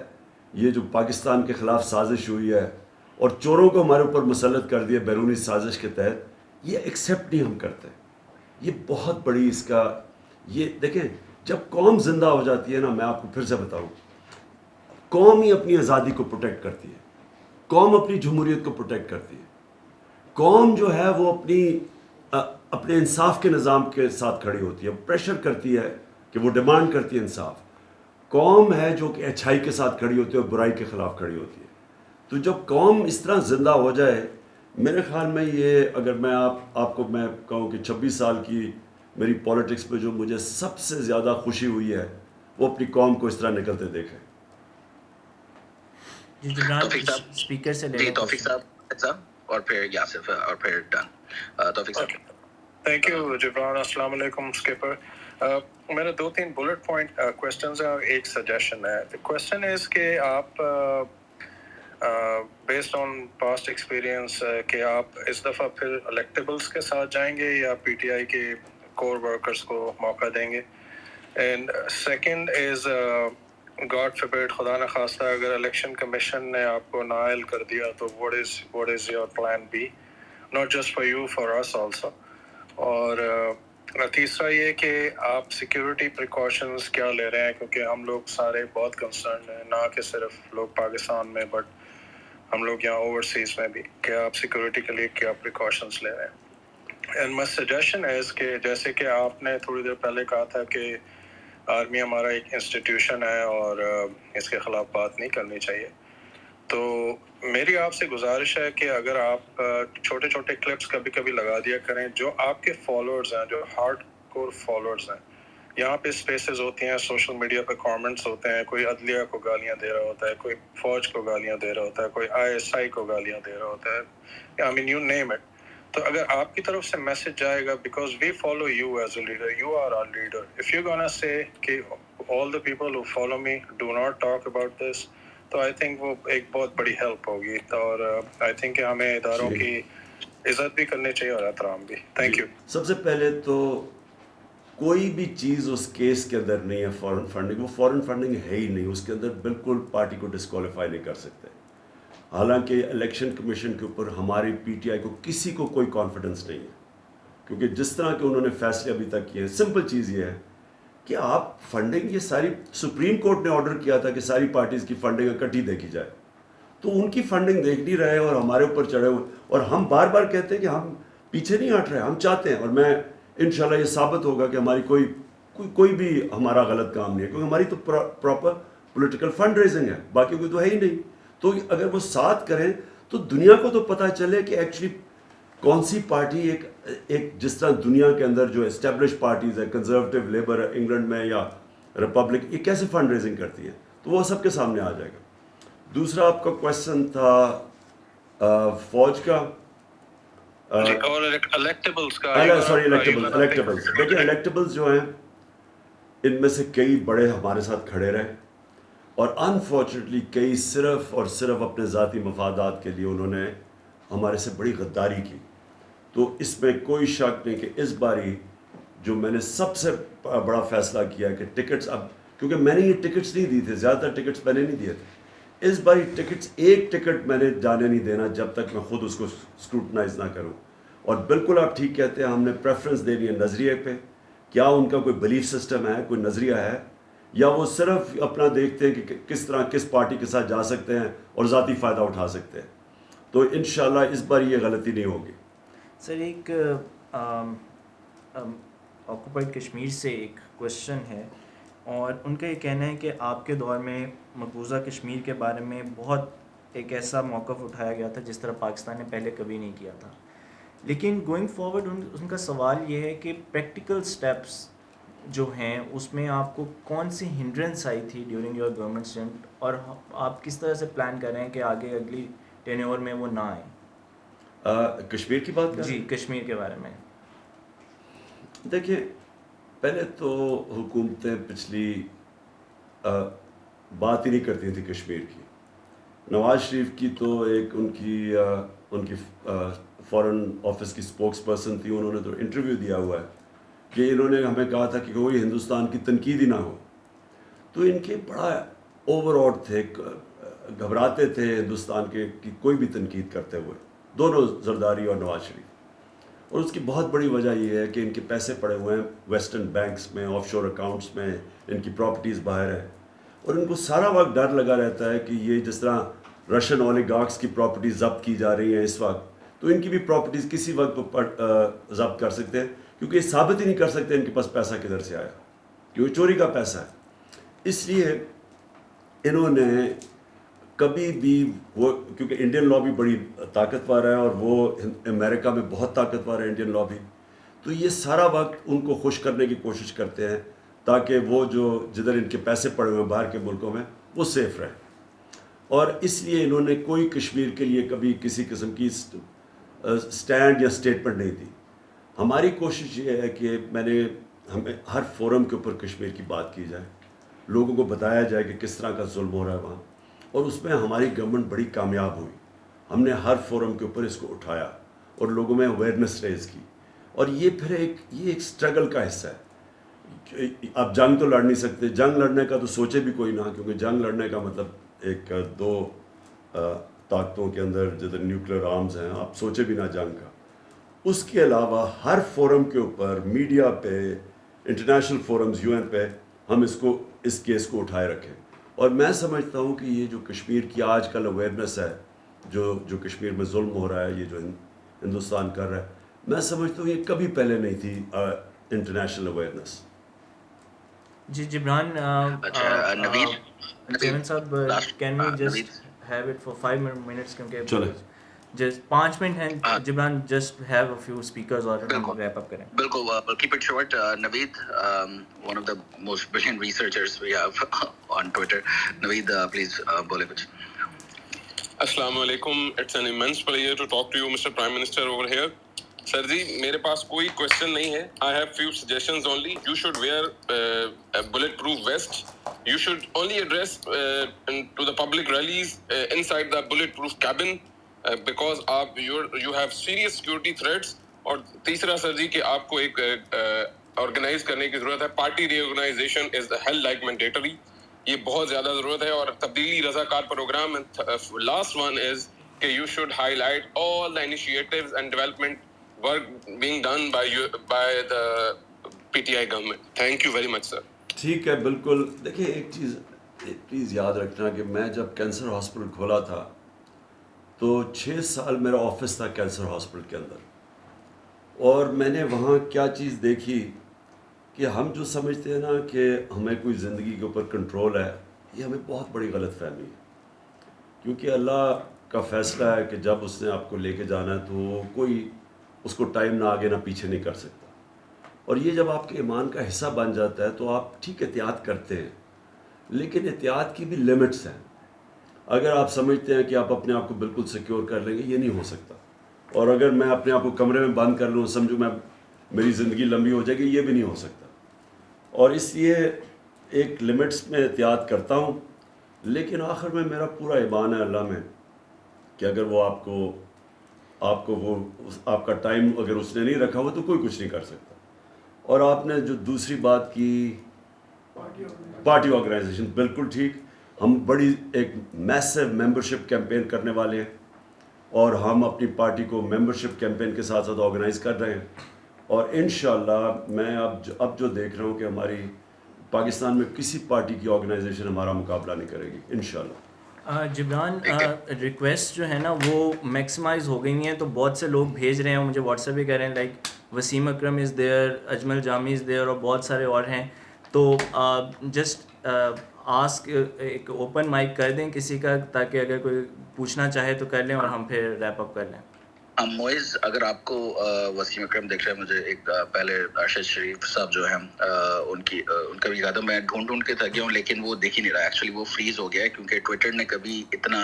یہ جو پاکستان کے خلاف سازش ہوئی ہے اور چوروں کو ہمارے اوپر مسلط کر دیا بیرونی سازش کے تحت، یہ ایکسیپٹ نہیں ہم کرتے. یہ بہت بڑی اس کا، یہ دیکھیں جب قوم زندہ ہو جاتی ہے نا، میں آپ کو پھر سے بتاؤں، قوم ہی اپنی آزادی کو پروٹیکٹ کرتی ہے، قوم اپنی جمہوریت کو پروٹیکٹ کرتی ہے. قوم جو ہے وہ اپنے انصاف کے نظام کے ساتھ کھڑی ہوتی ہے، پریشر کرتی ہے کہ وہ ڈیمانڈ کرتی ہے انصاف. قوم ہے جو کہ اچھائی کے ساتھ کھڑی ہوتی ہے اور برائی کے خلاف کھڑی ہوتی ہے. تو جب قوم اس طرح زندہ ہو جائے، میرے خیال میں یہ، اگر میں آپ کو میں کہوں کہ 26 سال کی میری پولیٹکس پہ جو مجھے سب سے زیادہ خوشی ہوئی ہے وہ اپنی قوم کو اس طرح نکلتے دیکھیں. جی جبران اسپیکر سے لے جی توفیق صاحب اور پھر یاسف اور پھر done. Taufiq sahab. Thank you Jibran. السلام علیکم اسکپر. میرے 2-3 بلٹ پوائنٹ کویسچنز ہیں اور ایک سجیشن ہے. دی کویسچن از کہ آپ بیسڈ آن پاسٹ ایکسپیرئنس کہ آپ اس دفعہ پھر الیکٹیبلس کے ساتھ جائیں گے یا PTI کے کور ورکرز کو موقع دیں گے. اینڈ سیکنڈ از گاڈ فبرڈ، خدا نخواستہ اگر الیکشن کمیشن نے آپ کو نااہل کر دیا تو what is your plan B, not just for you, for us also. اور تیسرا یہ کہ آپ سیکیورٹی پریکاشنز کیا لے رہے ہیں، کیونکہ ہم لوگ سارے بہت کنسرنڈ ہیں، نہ کہ صرف لوگ پاکستان میں بٹ ہم لوگ یہاں اوورسیز میں بھی، کہ آپ سیکیورٹی کے لیے کیا پریکاشنز لے رہے ہیں. اینڈ مائی سجیشن is کہ جیسے کہ آپ نے تھوڑی دیر پہلے کہا تھا کہ آرمی ہمارا ایک انسٹیٹیوشن ہے اور اس کے خلاف بات نہیں کرنی چاہیے، تو میری آپ سے گزارش ہے کہ اگر آپ چھوٹے چھوٹے کلپس کبھی کبھی لگا دیا کریں، جو آپ کے فالوورز ہیں، جو ہارڈ کور فالوورز ہیں، یہاں پہ اسپیسز ہوتی ہیں، سوشل میڈیا پہ کامنٹس ہوتے ہیں، کوئی عدلیہ کو گالیاں دے رہا ہوتا ہے، کوئی فوج کو گالیاں دے رہا ہوتا ہے، کوئی ISI کو گالیاں دے رہا ہوتا ہے، I mean you name it. تو اگر آپ کی طرف سے میسج جائے گا، because we follow you as a leader, you are our leader, if you gonna say کہ all the people who follow me do not talk about this، تو آئی تھنک وہ ایک بہت بڑی ہیلپ ہوگی، اور آئی تھنک کہ ہمیں اداروں کی عزت بھی کرنی چاہیے اور احترام بھی. Thank you. سب سے پہلے تو کوئی بھی چیز اس کیس کے اندر نہیں ہے فورن فنڈنگ، وہ فورن فنڈنگ ہے ہی نہیں، اس کے اندر بالکل پارٹی کو ڈسکوالیفائی نہیں کر سکتے. حالانکہ الیکشن کمیشن کے اوپر ہماری PTI کو کسی کو کوئی کانفیڈنس نہیں ہے، کیونکہ جس طرح کے انہوں نے فیصلے ابھی تک کیے ہیں، سمپل چیز یہ ہے کہ آپ فنڈنگ، یہ ساری سپریم کورٹ نے آرڈر کیا تھا کہ ساری پارٹیز کی فنڈنگ اکٹھی دیکھی جائے، تو ان کی فنڈنگ دیکھ نہیں رہے اور ہمارے اوپر چڑھے ہوئے، اور ہم بار بار کہتے ہیں کہ ہم پیچھے نہیں ہٹ رہے، ہم چاہتے ہیں، اور میں انشاءاللہ یہ ثابت ہوگا کہ ہماری کوئی بھی ہمارا غلط کام نہیں ہے، کیونکہ ہماری تو پراپر پولیٹیکل فنڈ ریزنگ ہے، باقی کوئی تو ہے ہی نہیں. تو اگر وہ ساتھ کریں تو دنیا کو تو پتہ چلے کہ ایکچولی کون سی پارٹی ایک جس طرح دنیا کے اندر جو اسٹیبلش پارٹیز ہیں، کنزرویٹو لیبر ہے انگلینڈ میں یا ریپبلک، یہ کیسے فنڈ ریزنگ کرتی ہے، تو وہ سب کے سامنے آ جائے گا. دوسرا آپ کا کویشچن تھا فوج کا، اور الیکٹیبلز کا. الیکٹیبلز. دیکھیں الیکٹیبلز جو ہیں ان میں سے کئی بڑے ہمارے ساتھ کھڑے رہے، اور انفارچونیٹلی کئی صرف اور صرف اپنے ذاتی مفادات کے لیے انہوں نے ہمارے سے بڑی غداری کی. تو اس میں کوئی شک نہیں کہ اس باری جو میں نے سب سے بڑا فیصلہ کیا کہ ٹکٹس، اب کیونکہ میں نے یہ ٹکٹس نہیں دی تھے، زیادہ تر ٹکٹس میں نے نہیں دیے تھے، اس باری ٹکٹس ایک ٹکٹ میں نے جانے نہیں دینا جب تک میں خود اس کو اسکروٹنائز نہ کروں. اور بالکل آپ ٹھیک کہتے ہیں، ہم نے پریفرنس دینی ہے نظریے پہ، کیا ان کا کوئی بلیف سسٹم ہے، کوئی نظریہ ہے، یا وہ صرف اپنا دیکھتے ہیں کہ کس طرح کس پارٹی کے ساتھ جا سکتے ہیں اور ذاتی فائدہ اٹھا سکتے ہیں. تو انشاءاللہ اس بار یہ غلطی نہیں ہوگی. سر ایک آکوپائڈ کشمیر سے ایک کوشچن ہے، اور ان کا یہ کہنا ہے کہ آپ کے دور میں مقبوضہ کشمیر کے بارے میں بہت ایک ایسا موقف اٹھایا گیا تھا جس طرح پاکستان نے پہلے کبھی نہیں کیا تھا، لیکن گوئنگ فارورڈ ان کا سوال یہ ہے کہ پریکٹیکل سٹیپس جو ہیں اس میں آپ کو کون سی ہنڈرنس آئی تھی ڈیورنگ یور گورنمنٹ اسٹینٹ، اور آپ کس طرح سے پلان کر رہے ہیں کہ آگے اگلی ٹینیور میں وہ نہ آئیں؟ کشمیر کی بات جی کشمیر کے بارے میں. دیکھیں پہلے تو حکومتیں پچھلی بات ہی نہیں کرتی تھیں کشمیر کی. نواز شریف کی تو ایک ان کی فارن آفس کی اسپوکس پرسن تھی، انہوں نے تو انٹرویو دیا ہوا ہے کہ انہوں نے ہمیں کہا تھا کہ کوئی ہندوستان کی تنقید ہی نہ ہو. تو ان کے بڑا اوور آڈ تھے، گھبراتے تھے ہندوستان کے کی کوئی بھی تنقید کرتے ہوئے، دونوں زرداری اور نواز شریف. اور اس کی بہت بڑی وجہ یہ ہے کہ ان کے پیسے پڑے ہوئے ہیں ویسٹرن بینکس میں، آف شور اکاؤنٹس میں، ان کی پراپرٹیز باہر ہیں، اور ان کو سارا وقت ڈر لگا رہتا ہے کہ یہ جس طرح رشین اولیگارکس کی پراپرٹیز ضبط کی جا رہی ہیں اس وقت، تو ان کی بھی پراپرٹیز کسی وقت ضبط کر سکتے ہیں، کیونکہ یہ ثابت ہی نہیں کر سکتے ان کے پاس پیسہ کدھر سے آیا، کیونکہ چوری کا پیسہ ہے. اس لیے انہوں نے کبھی بھی وہ، کیونکہ انڈین لا بھی بڑی طاقتور ہے اور وہ امریکہ میں بہت طاقتور ہے انڈین لا بھی، تو یہ سارا وقت ان کو خوش کرنے کی کوشش کرتے ہیں تاکہ وہ جو جدھر ان کے پیسے پڑے ہوئے ہیں باہر کے ملکوں میں وہ سیف رہیں. اور اس لیے انہوں نے کوئی کشمیر کے لیے کبھی کسی قسم کی سٹینڈ یا سٹیٹمنٹ نہیں دی. ہماری کوشش یہ ہے کہ ہمیں ہر فورم کے اوپر کشمیر کی بات کی جائے، لوگوں کو بتایا جائے کہ کس طرح کا ظلم ہو رہا ہے وہاں، اور اس میں ہماری گورنمنٹ بڑی کامیاب ہوئی. ہم نے ہر فورم کے اوپر اس کو اٹھایا اور لوگوں میں اویئرنیس ریز کی. اور یہ پھر ایک سٹرگل کا حصہ ہے. آپ جنگ تو لڑ نہیں سکتے، جنگ لڑنے کا تو سوچے بھی کوئی نہ، کیونکہ جنگ لڑنے کا مطلب ایک دو طاقتوں کے اندر جدھر نیوکلیر آرمز ہیں، آپ سوچے بھی نہ جنگ کا. اس کے علاوہ ہر فورم کے اوپر، میڈیا پہ، انٹرنیشنل فورمز، UN پہ، ہم اس کیس کو اٹھائے رکھیں. اور میں سمجھتا ہوں کہ یہ جو کشمیر کی آج کل اویئرنیس ہے، جو کشمیر میں ظلم ہو رہا ہے، یہ جو ہندوستان کر رہا ہے، میں سمجھتا ہوں یہ کبھی پہلے نہیں تھی انٹرنیشنل اویئرنیس. جی جبران اچھا Naveed chairman sahab can we Naveed just have it for 5 minutes کیونکہ چلے جسٹ 5 منٹ ہیں Jibran, just have a few speakers اور ہم ریپ اپ کریں. بالکل keep it short. Naveed, one of the most brilliant researchers we have on Twitter. Naveed, please بولے کچھ. السلام علیکم. It's an immense pleasure to talk to you, Mr. Prime Minister over here. Sir جی میرے پاس کوئی کوشچن نہیں ہے. I have few suggestions only. You should wear bullet proof vest. You should only address to the public rallies inside the bullet proof cabin because آپ you have serious security threats. اور تیسرا سر جی کہ آپ کو ایک آرگنائز کرنے کی ضرورت ہے. Party reorganization is held like mandatory. یہ بہت زیادہ ضرورت ہے. اور تبدیلی رضاکار پروگرام. لاسٹ ون از کہ you should highlight all the initiatives and development work being done by the PTI government. Thank you very much sir. ٹھیک ہے بالکل. دیکھیے ایک چیز یاد رکھنا کہ میں جب کینسر ہاسپٹل کھولا تھا تو 6 سال میرا آفس تھا کینسر ہاسپٹل کے اندر, اور میں نے وہاں کیا چیز دیکھی کہ ہم جو سمجھتے ہیں نا کہ ہمیں کوئی زندگی کے اوپر کنٹرول ہے, یہ ہمیں بہت بڑی غلط فہمی ہے. کیونکہ اللہ کا فیصلہ ہے کہ جب اس نے آپ کو لے کے جانا ہے تو کوئی اس کو ٹائم نہ آگے نہ پیچھے نہیں کر سکتا. اور یہ جب آپ کے ایمان کا حصہ بن جاتا ہے تو آپ ٹھیک احتیاط کرتے ہیں, لیکن احتیاط کی بھی لمٹس ہیں. اگر آپ سمجھتے ہیں کہ آپ اپنے آپ کو بالکل سیکیور کر لیں گے, یہ نہیں ہو سکتا. اور اگر میں اپنے آپ کو کمرے میں بند کر لوں, سمجھوں میں میری زندگی لمبی ہو جائے گی, یہ بھی نہیں ہو سکتا. اور اس لیے ایک لمٹس میں احتیاط کرتا ہوں, لیکن آخر میں میرا پورا ایمان ہے اللہ میں کہ اگر وہ آپ کو وہ آپ کا ٹائم اگر اس نے نہیں رکھا ہوا تو کوئی کچھ نہیں کر سکتا. اور آپ نے جو دوسری بات کی پارٹی آرگنائزیشن, بالکل ٹھیک. ہم بڑی ایک میسو ممبرشپ کیمپین کرنے والے ہیں, اور ہم اپنی پارٹی کو ممبرشپ کیمپین کے ساتھ ساتھ آرگنائز کر رہے ہیں. اور انشاءاللہ میں اب جو دیکھ رہا ہوں کہ ہماری پاکستان میں کسی پارٹی کی آرگنائزیشن ہمارا مقابلہ نہیں کرے گی انشاءاللہ. جبران ریکویسٹ جو ہے نا وہ میکسیمائز ہو گئی ہیں, تو بہت سے لوگ بھیج رہے ہیں, مجھے واٹس ایپ پہ کہہ رہے ہیں like Wasim Akram is there, Ajmal Jami is there, اور بہت سارے اور ہیں. تو جسٹ آسک ایک اوپن مائک کر دیں کسی کا, تاکہ اگر کوئی پوچھنا چاہے تو کر لیں اور ہم پھر ریپ اپ کر لیں. موئز اگر آپ کو وسیم اکرم دیکھ رہے ہیں, مجھے ایک پہلے ارشد شریف صاحب جو ہیں ان کا بھی یاد ہے, میں ڈھونڈ کے تھک گیا ہوں لیکن وہ دیکھ ہی نہیں رہا. ایکچولی وہ فریز ہو گیا ہے کیونکہ ٹویٹر نے کبھی اتنا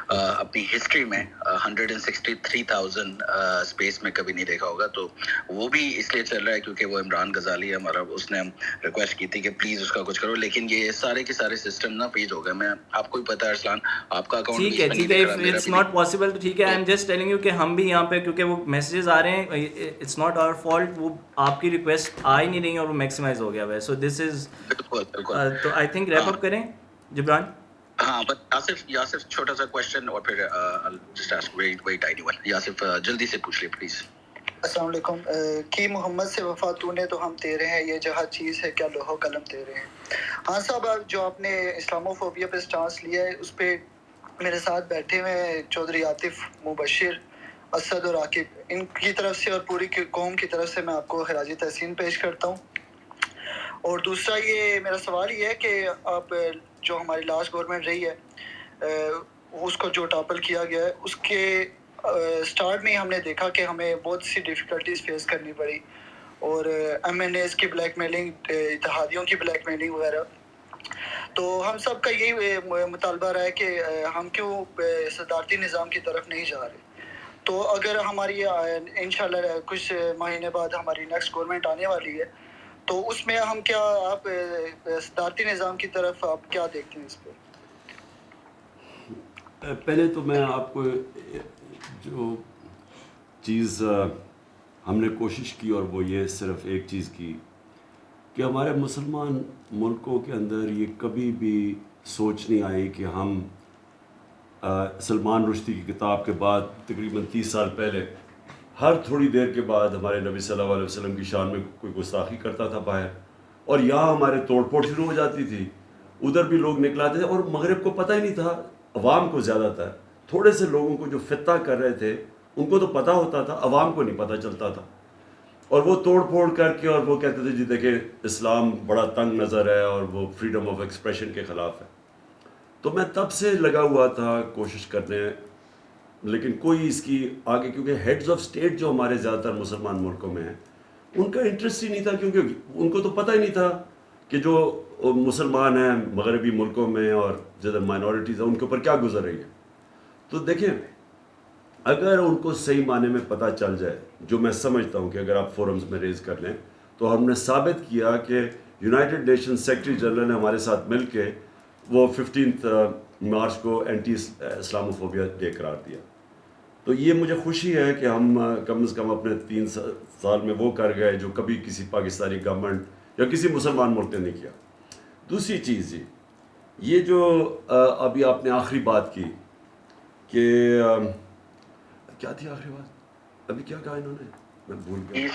اپنی ہسٹری میں 163,000 اسپیس میں کبھی نہیں دیکھا ہوگا. تو وہ بھی اس لیے چل رہا ہے کیونکہ وہ عمران غزالی ہے ہمارا, اس نے ریکویسٹ کی تھی کہ پلیز اس کا کچھ کرو, لیکن یہ سارے کے سارے سسٹم نا فریز ہو گئے. میں آپ کو بھی پتا ہے ارسلان, آپ کا اکاؤنٹ ٹھیک ہے, اٹس ناٹ پاسبل. تو ٹھیک ہے, I am just telling you کہ ہم بھی یہاں پہ کیونکہ وہ میسیجز آ رہے ہیں, اٹس ناٹ آور فالٹ, وہ آپ کی ریکویسٹ آ ہی نہیں رہی اور وہ میکسیمائز ہو گیا ہوا ہے. سو دس از, تو آئی تھنک ریپ اپ کریں جبران. ہاں بس یاسف چھوٹا سا کوشچن اور پھر just ask very tiny one. Yasif جلدی سے پوچھ لیں پلیز. السلام علیکم. کی محمد سے وفا تو نے تو ہم تیرے ہیں, یہ جہاں چیز ہے کیا لوح و قلم تیرے ہیں. ہاں صاحب, جو آپ نے اسلاموفوبیا پہ سٹانس لیا ہے اس پہ میرے ساتھ بیٹھے ہوئے چودھری عاطف, مبشر, اسد اور عاقب, ان کی طرف سے اور پوری قوم کی طرف سے میں آپ کو خراج تحسین پیش کرتا ہوں. اور دوسرا یہ میرا سوال یہ ہے کہ آپ جو ہماری لاسٹ گورنمنٹ رہی ہے اس کو جو ٹاپل کیا گیا ہے اس کے سٹارٹ میں ہم نے دیکھا کہ ہمیں بہت سی ڈیفیکلٹیز فیس کرنی پڑی, اور ایم این ایز کی بلیک میلنگ, اتحادیوں کی بلیک میلنگ وغیرہ. تو ہم سب کا یہی مطالبہ رہا ہے کہ ہم کیوں صدارتی نظام کی طرف نہیں جا رہے. تو اگر ہماری انشاءاللہ کچھ مہینے بعد ہماری نیکسٹ گورنمنٹ آنے والی ہے تو اس میں ہم کیا, آپ صدارتی نظام کی طرف آپ کیا دیکھتے ہیں اس پہ؟ پہلے تو میں آپ کو جو چیز ہم نے کوشش کی, اور وہ یہ صرف ایک چیز کی کہ ہمارے مسلمان ملکوں کے اندر یہ کبھی بھی سوچ نہیں آئی کہ ہم سلمان رشدی کی کتاب کے بعد تقریباً 30 سال پہلے ہر تھوڑی دیر کے بعد ہمارے نبی صلی اللہ علیہ وسلم کی شان میں کوئی گستاخی کرتا تھا باہر, اور یہاں ہمارے توڑ پھوڑ شروع ہو جاتی تھی, ادھر بھی لوگ نکلاتے تھے, اور مغرب کو پتہ ہی نہیں تھا, عوام کو زیادہ تر تھوڑے سے لوگوں کو جو فتنہ کر رہے تھے ان کو تو پتہ ہوتا تھا, عوام کو نہیں پتہ چلتا تھا, اور وہ توڑ پھوڑ کر کے اور وہ کہتے تھے جی دیکھیں اسلام بڑا تنگ نظر ہے اور وہ فریڈم آف ایکسپریشن کے خلاف ہے. تو میں تب سے لگا ہوا تھا کوشش کرنے, لیکن کوئی اس کی آگے, کیونکہ ہیڈز آف اسٹیٹ جو ہمارے زیادہ تر مسلمان ملکوں میں ہیں ان کا انٹرسٹ ہی نہیں تھا, کیونکہ ان کو تو پتہ ہی نہیں تھا کہ جو مسلمان ہیں مغربی ملکوں میں اور جدھر مائنورٹیز ہیں ان کے اوپر کیا گزر رہی ہے. تو دیکھیں اگر ان کو صحیح معنی میں پتہ چل جائے, جو میں سمجھتا ہوں کہ اگر آپ فورمز میں ریز کر لیں, تو ہم نے ثابت کیا کہ یونائٹڈ نیشن سیکرٹری جنرل نے ہمارے ساتھ مل کے وہ 15 مارچ کو اینٹی اسلاموفوبیا ڈے قرار دیا. تو یہ مجھے خوشی ہے کہ ہم کم از کم اپنے 3 سال میں وہ کر گئے جو کبھی کسی پاکستانی گورنمنٹ یا کسی مسلمان ملک نے نہیں کیا. دوسری چیز جی, یہ جو ابھی آپ نے آخری بات کی کہ کیا تھی آخری بات, ابھی کیا کہا انہوں نے, میں بھول گیا.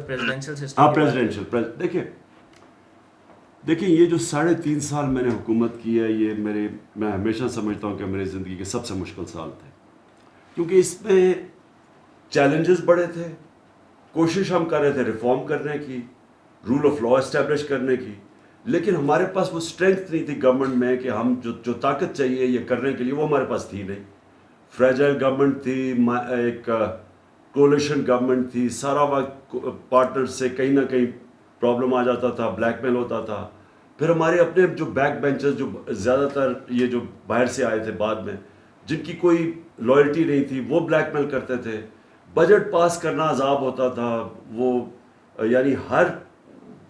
Presidential system. ہاں پریزیڈنشل. دیکھیں یہ جو 3.5 سال میں نے حکومت کی ہے, یہ میں ہمیشہ سمجھتا ہوں کہ میری زندگی کے سب سے مشکل سال تھے, کیونکہ اس میں چیلنجز بڑے تھے, کوشش ہم کر رہے تھے ریفارم کرنے کی, رول آف لا اسٹیبلش کرنے کی, لیکن ہمارے پاس وہ اسٹرینتھ نہیں تھی گورنمنٹ میں کہ ہم جو طاقت چاہیے یہ کرنے کے لیے وہ ہمارے پاس تھی نہیں. فریجائل گورنمنٹ تھی, ایک کولیشن گورنمنٹ تھی, سارا وقت پارٹنر سے کہیں نہ کہیں پرابلم آ جاتا تھا, بلیک میل ہوتا تھا. پھر ہمارے اپنے جو بیک بینچز جو زیادہ تر یہ جو باہر سے آئے تھے بعد میں, جن کی کوئی لائلٹی نہیں تھی, وہ بلیک میل کرتے تھے. بجٹ پاس کرنا عذاب ہوتا تھا, وہ یعنی ہر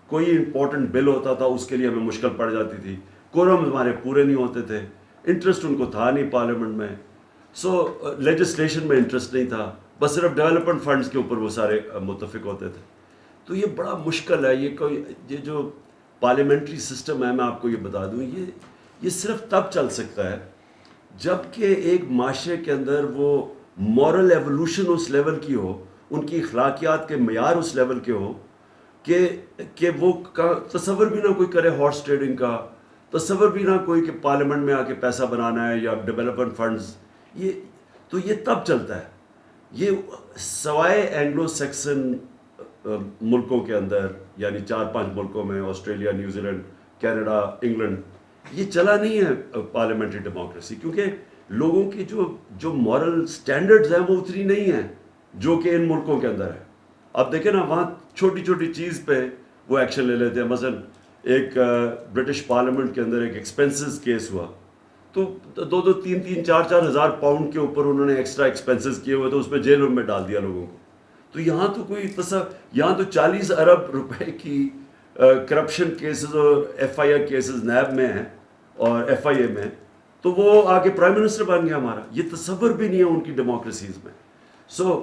کوئی امپورٹنٹ بل ہوتا تھا اس کے لیے ہمیں مشکل پڑ جاتی تھی, کورم ہمارے پورے نہیں ہوتے تھے, انٹرسٹ ان کو تھا نہیں پارلیمنٹ میں, سو لیجسلیشن میں انٹرسٹ نہیں تھا, بس صرف ڈیولپمنٹ فنڈز کے اوپر وہ سارے متفق ہوتے تھے. تو یہ بڑا مشکل ہے. یہ جو پارلیمنٹری سسٹم ہے, میں آپ کو یہ بتا دوں, یہ صرف تب چل سکتا ہے جب کہ ایک معاشرے کے اندر وہ مورل ایوولوشن اس لیول کی ہو, ان کی اخلاقیات کے معیار اس لیول کے ہو کہ وہ تصور بھی نہ کوئی کرے ہارس ٹریڈنگ کا, تصور بھی نہ کوئی کہ پارلیمنٹ میں آ کے پیسہ بنانا ہے یا ڈیولپمنٹ فنڈز. یہ تب چلتا ہے. یہ سوائے اینگلو سیکسن ملکوں کے اندر, یعنی 4-5 ملکوں میں, Australia, New Zealand, Canada, England, یہ چلا نہیں ہے پارلیمنٹری ڈیموکریسی, کیونکہ لوگوں کی جو مورل سٹینڈرڈز ہیں وہ اتنی نہیں ہیں جو کہ ان ملکوں کے اندر ہے. آپ دیکھیں نا, وہاں چھوٹی چھوٹی چیز پہ وہ ایکشن لے لیتے ہیں. مثلا ایک برٹش پارلیمنٹ کے اندر ایک ایکسپینسز کیس ہوا, تو 2-3-4 ہزار پاؤنڈ کے اوپر انہوں نے ایکسٹرا ایکسپینسز کیے ہوئے, تو اس پہ جیلوں میں ڈال دیا لوگوں کو. تو یہاں تو کوئی یہاں تو 40 ارب روپے کی کرپشن کیسز اور FIR کیسز نیب میں ہیں اور FIA میں, تو وہ آگے پرائم منسٹر بن گیا ہمارا. یہ تصور بھی نہیں ہے ان کی ڈیموکریسیز میں. سو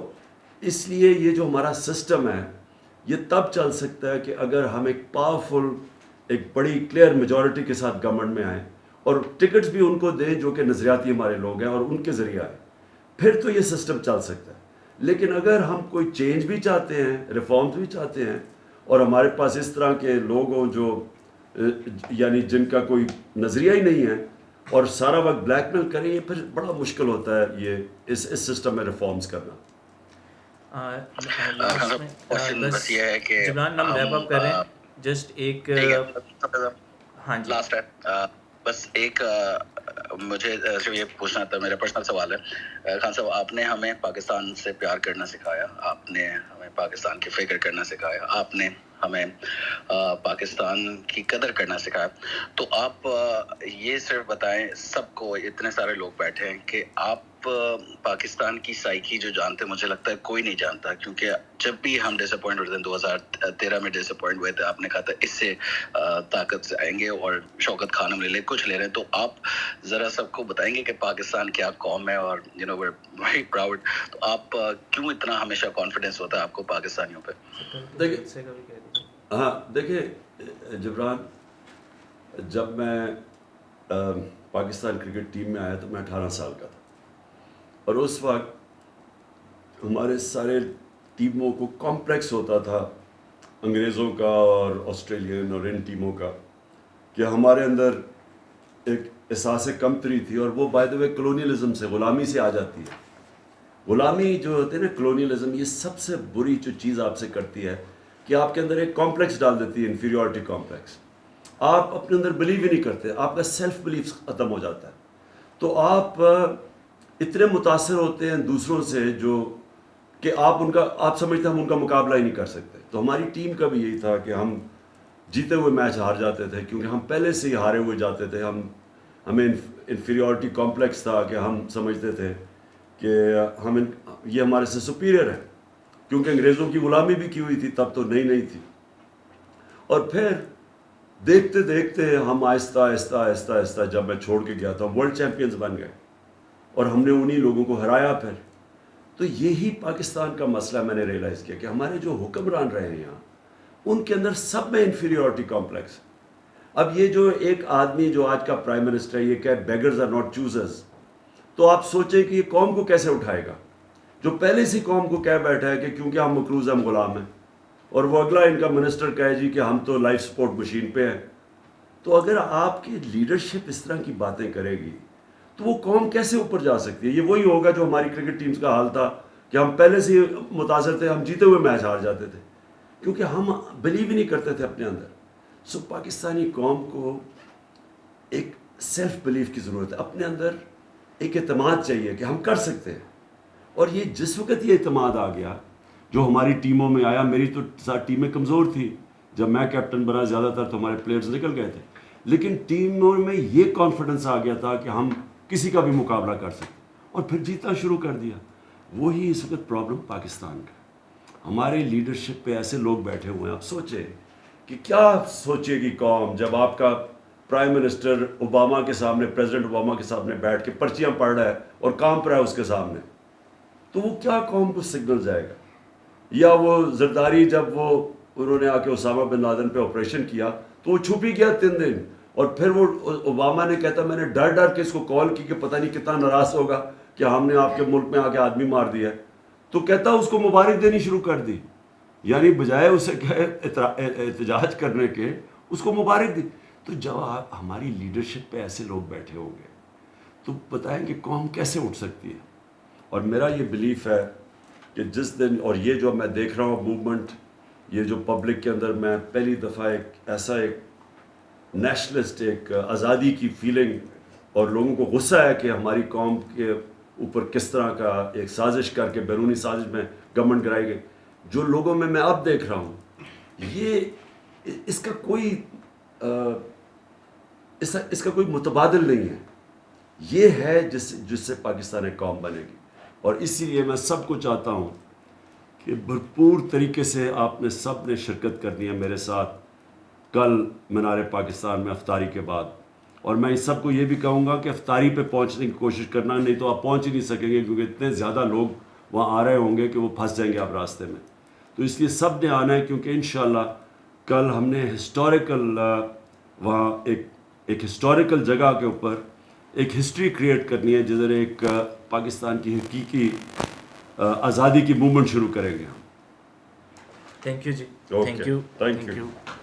اس لیے یہ جو ہمارا سسٹم ہے یہ تب چل سکتا ہے کہ اگر ہم ایک پاورفل, ایک بڑی کلیئر میجورٹی کے ساتھ گورنمنٹ میں آئیں اور ٹکٹس بھی ان کو دیں جو کہ نظریاتی ہمارے لوگ ہیں اور ان کے ذریعہ آئیں, پھر تو یہ سسٹم چل سکتا ہے. لیکن اگر ہم کوئی چینج بھی چاہتے ہیں, ریفارمز بھی چاہتے ہیں, اور ہمارے پاس اس طرح کے لوگ ہوں جو یعنی جن کا کوئی نظریہ ہی نہیں ہے اور سارا وقت بلیک میل کریں, یہ پھر بڑا مشکل ہوتا ہے یہ اس سسٹم میں ریفارمز کرنا. بس یہ ہے کہ جبران ہم ریپ اپ کر رہے ہیں, جسٹ ایک ہاں جی لاسٹ ہے, بس ایک مجھے صرف یہ پوچھنا تھا, میرا پرسنل سوال ہے. خان صاحب, آپ نے ہمیں پاکستان سے پیار کرنا سکھایا, آپ نے ہمیں پاکستان کی فکر کرنا سکھایا, آپ نے ہمیں پاکستان کی قدر کرنا سکھایا. تو آپ یہ صرف بتائیں, سب کو اتنے سارے لوگ بیٹھے ہیں, کہ آپ پاکستان کی سائیکی جو جانتے, مجھے لگتا ہے کوئی نہیں جانتا, کیونکہ جب بھی ہم ڈس اپوائنٹ ہوتے ہیں, 2013 میں ڈس اپوائنٹ ہوئے تھے, آپ نے کہا تھا اس سے طاقت سے آئیں گے, اور شوکت خان ہم لے کچھ لے رہے ہیں. تو آپ ذرا سب کو بتائیں گے کہ پاکستان کیا قوم ہے, اور we're very proud. تو آپ کیوں اتنا ہمیشہ کانفیڈنس ہوتا ہے آپ کو پاکستانیوں پہ؟ ہاں دیکھیں جبران, جب میں پاکستان کرکٹ ٹیم میں آیا تو میں 18 سال کا تھا, اور اس وقت ہمارے سارے ٹیموں کو کمپلیکس ہوتا تھا انگریزوں کا اور آسٹریلین اور ان ٹیموں کا, کہ ہمارے اندر ایک احساس کمتری تھی, اور وہ بائی دا وے کلونیلزم سے, غلامی سے آ جاتی ہے. غلامی جو ہوتے ہیں نا کلونیلزم, یہ سب سے بری جو چیز آپ سے کرتی ہے کہ آپ کے اندر ایک کمپلیکس ڈال دیتی ہے, انفیریورٹی کمپلیکس. آپ اپنے اندر بلیو ہی نہیں کرتے, آپ کا سیلف بلیف ختم ہو جاتا ہے. تو آپ اتنے متاثر ہوتے ہیں دوسروں سے جو کہ آپ سمجھتے ہیں ہم ان کا مقابلہ ہی نہیں کر سکتے. تو ہماری ٹیم کا بھی یہی تھا کہ ہم جیتے ہوئے میچ ہار جاتے تھے کیونکہ ہم پہلے سے ہی ہارے ہوئے جاتے تھے. ہمیں انفیریورٹی کمپلیکس تھا کہ ہم سمجھتے تھے کہ یہ ہمارے سے سپیریئر ہے, کیونکہ انگریزوں کی غلامی بھی کی ہوئی تھی, تب تو نئی تھی. اور پھر دیکھتے دیکھتے ہم آہستہ آہستہ جب میں چھوڑ کے گیا تھا ورلڈ چیمپئنز بن گئے اور ہم نے انہی لوگوں کو ہرایا. پھر تو یہی پاکستان کا مسئلہ میں نے ریئلائز کیا کہ ہمارے جو حکمران رہے ہیں یہاں, ان کے اندر سب میں انفیریورٹی کمپلیکس. اب یہ جو ایک آدمی جو آج کا پرائم منسٹر ہے, یہ کہ بیگرز آر ناٹ چوزرز, تو آپ سوچیں کہ یہ قوم کو کیسے اٹھائے گا, جو پہلے سے قوم کو کہہ بیٹھا ہے کہ کیونکہ ہم مقروض ہم غلام ہیں, اور وہ اگلا ان کا منسٹر کہے جی کہ ہم تو لائف سپورٹ مشین پہ ہیں. تو اگر آپ کی لیڈرشپ اس طرح کی باتیں کرے گی تو وہ قوم کیسے اوپر جا سکتی ہے؟ یہ وہی ہوگا جو ہماری کرکٹ ٹیمز کا حال تھا کہ ہم پہلے سے متاثر تھے, ہم جیتے ہوئے میچ ہار جاتے تھے کیونکہ ہم بلیو ہی نہیں کرتے تھے اپنے اندر. سو پاکستانی قوم کو ایک سیلف بلیف کی ضرورت ہے, اپنے اندر ایک اعتماد چاہیے کہ ہم کر سکتے ہیں. اور یہ جس وقت یہ اعتماد آ گیا جو ہماری ٹیموں میں آیا, میری تو ٹیمیں کمزور تھی جب میں کیپٹن بنا, زیادہ تر تو ہمارے پلیئرز نکل گئے تھے, لیکن ٹیموں میں یہ کانفیڈنس آ گیا تھا کہ ہم کسی کا بھی مقابلہ کر سکتے, اور پھر جیتنا شروع کر دیا. وہی اس وقت پرابلم پاکستان کا, ہمارے لیڈرشپ پہ ایسے لوگ بیٹھے ہوئے ہیں. آپ سوچیں کہ کیا سوچے گی قوم جب آپ کا پرائم منسٹر اوباما کے سامنے, پریزیڈنٹ اوباما کے سامنے بیٹھ کے پرچیاں پڑھ رہا ہے اور کام پر ہے اس کے سامنے, تو وہ کیا قوم کو سگنل جائے گا؟ یا وہ زرداری جب انہوں نے آ کے اسامہ بن لادن پہ آپریشن کیا تو وہ چھپ ہی گیا 3 دن, اور پھر وہ اوباما نے کہتا میں نے ڈر کے اس کو کال کی کہ پتہ نہیں کتنا ناراض ہوگا کہ ہم نے آپ کے ملک میں آ کے آدمی مار دیا ہے, تو کہتا اس کو مبارک دینی شروع کر دی. یعنی بجائے اسے احتجاج کرنے کے اس کو مبارک دی. تو جب ہماری لیڈرشپ پہ ایسے لوگ بیٹھے ہوں گے تو بتائیں کہ قوم کیسے اٹھ سکتی ہے. اور میرا یہ بلیف ہے کہ جس دن, اور یہ جو میں دیکھ رہا ہوں موومنٹ, یہ جو پبلک کے اندر میں پہلی دفعہ ایک نیشنلسٹ, ایک آزادی کی فیلنگ, اور لوگوں کو غصہ ہے کہ ہماری قوم کے اوپر کس طرح کا ایک سازش کر کے, بیرونی سازش میں گورنمنٹ گرائی گئی, جو لوگوں میں اب دیکھ رہا ہوں, یہ اس کا کوئی متبادل نہیں ہے. یہ ہے جس سے پاکستان ایک قوم بنے گی. اور اسی لیے میں سب کو چاہتا ہوں کہ بھرپور طریقے سے آپ نے سب نے شرکت کرنی ہے میرے ساتھ کل مینار پاکستان میں افطاری کے بعد. اور میں اس سب کو یہ بھی کہوں گا کہ افطاری پہ پہنچنے کی کوشش کرنا, نہیں تو آپ پہنچ ہی نہیں سکیں گے کیونکہ اتنے زیادہ لوگ وہاں آ رہے ہوں گے کہ وہ پھنس جائیں گے آپ راستے میں. تو اس لیے سب نے آنا ہے, کیونکہ انشاءاللہ کل ہم نے ہسٹوریکل وہاں ایک ہسٹوریکل جگہ کے اوپر ایک ہسٹری کریٹ کرنی ہے, جدھر ایک پاکستان کی حقیقی آزادی کی موومنٹ شروع کریں گے ہم. تھینک یو جی, تھینک یو.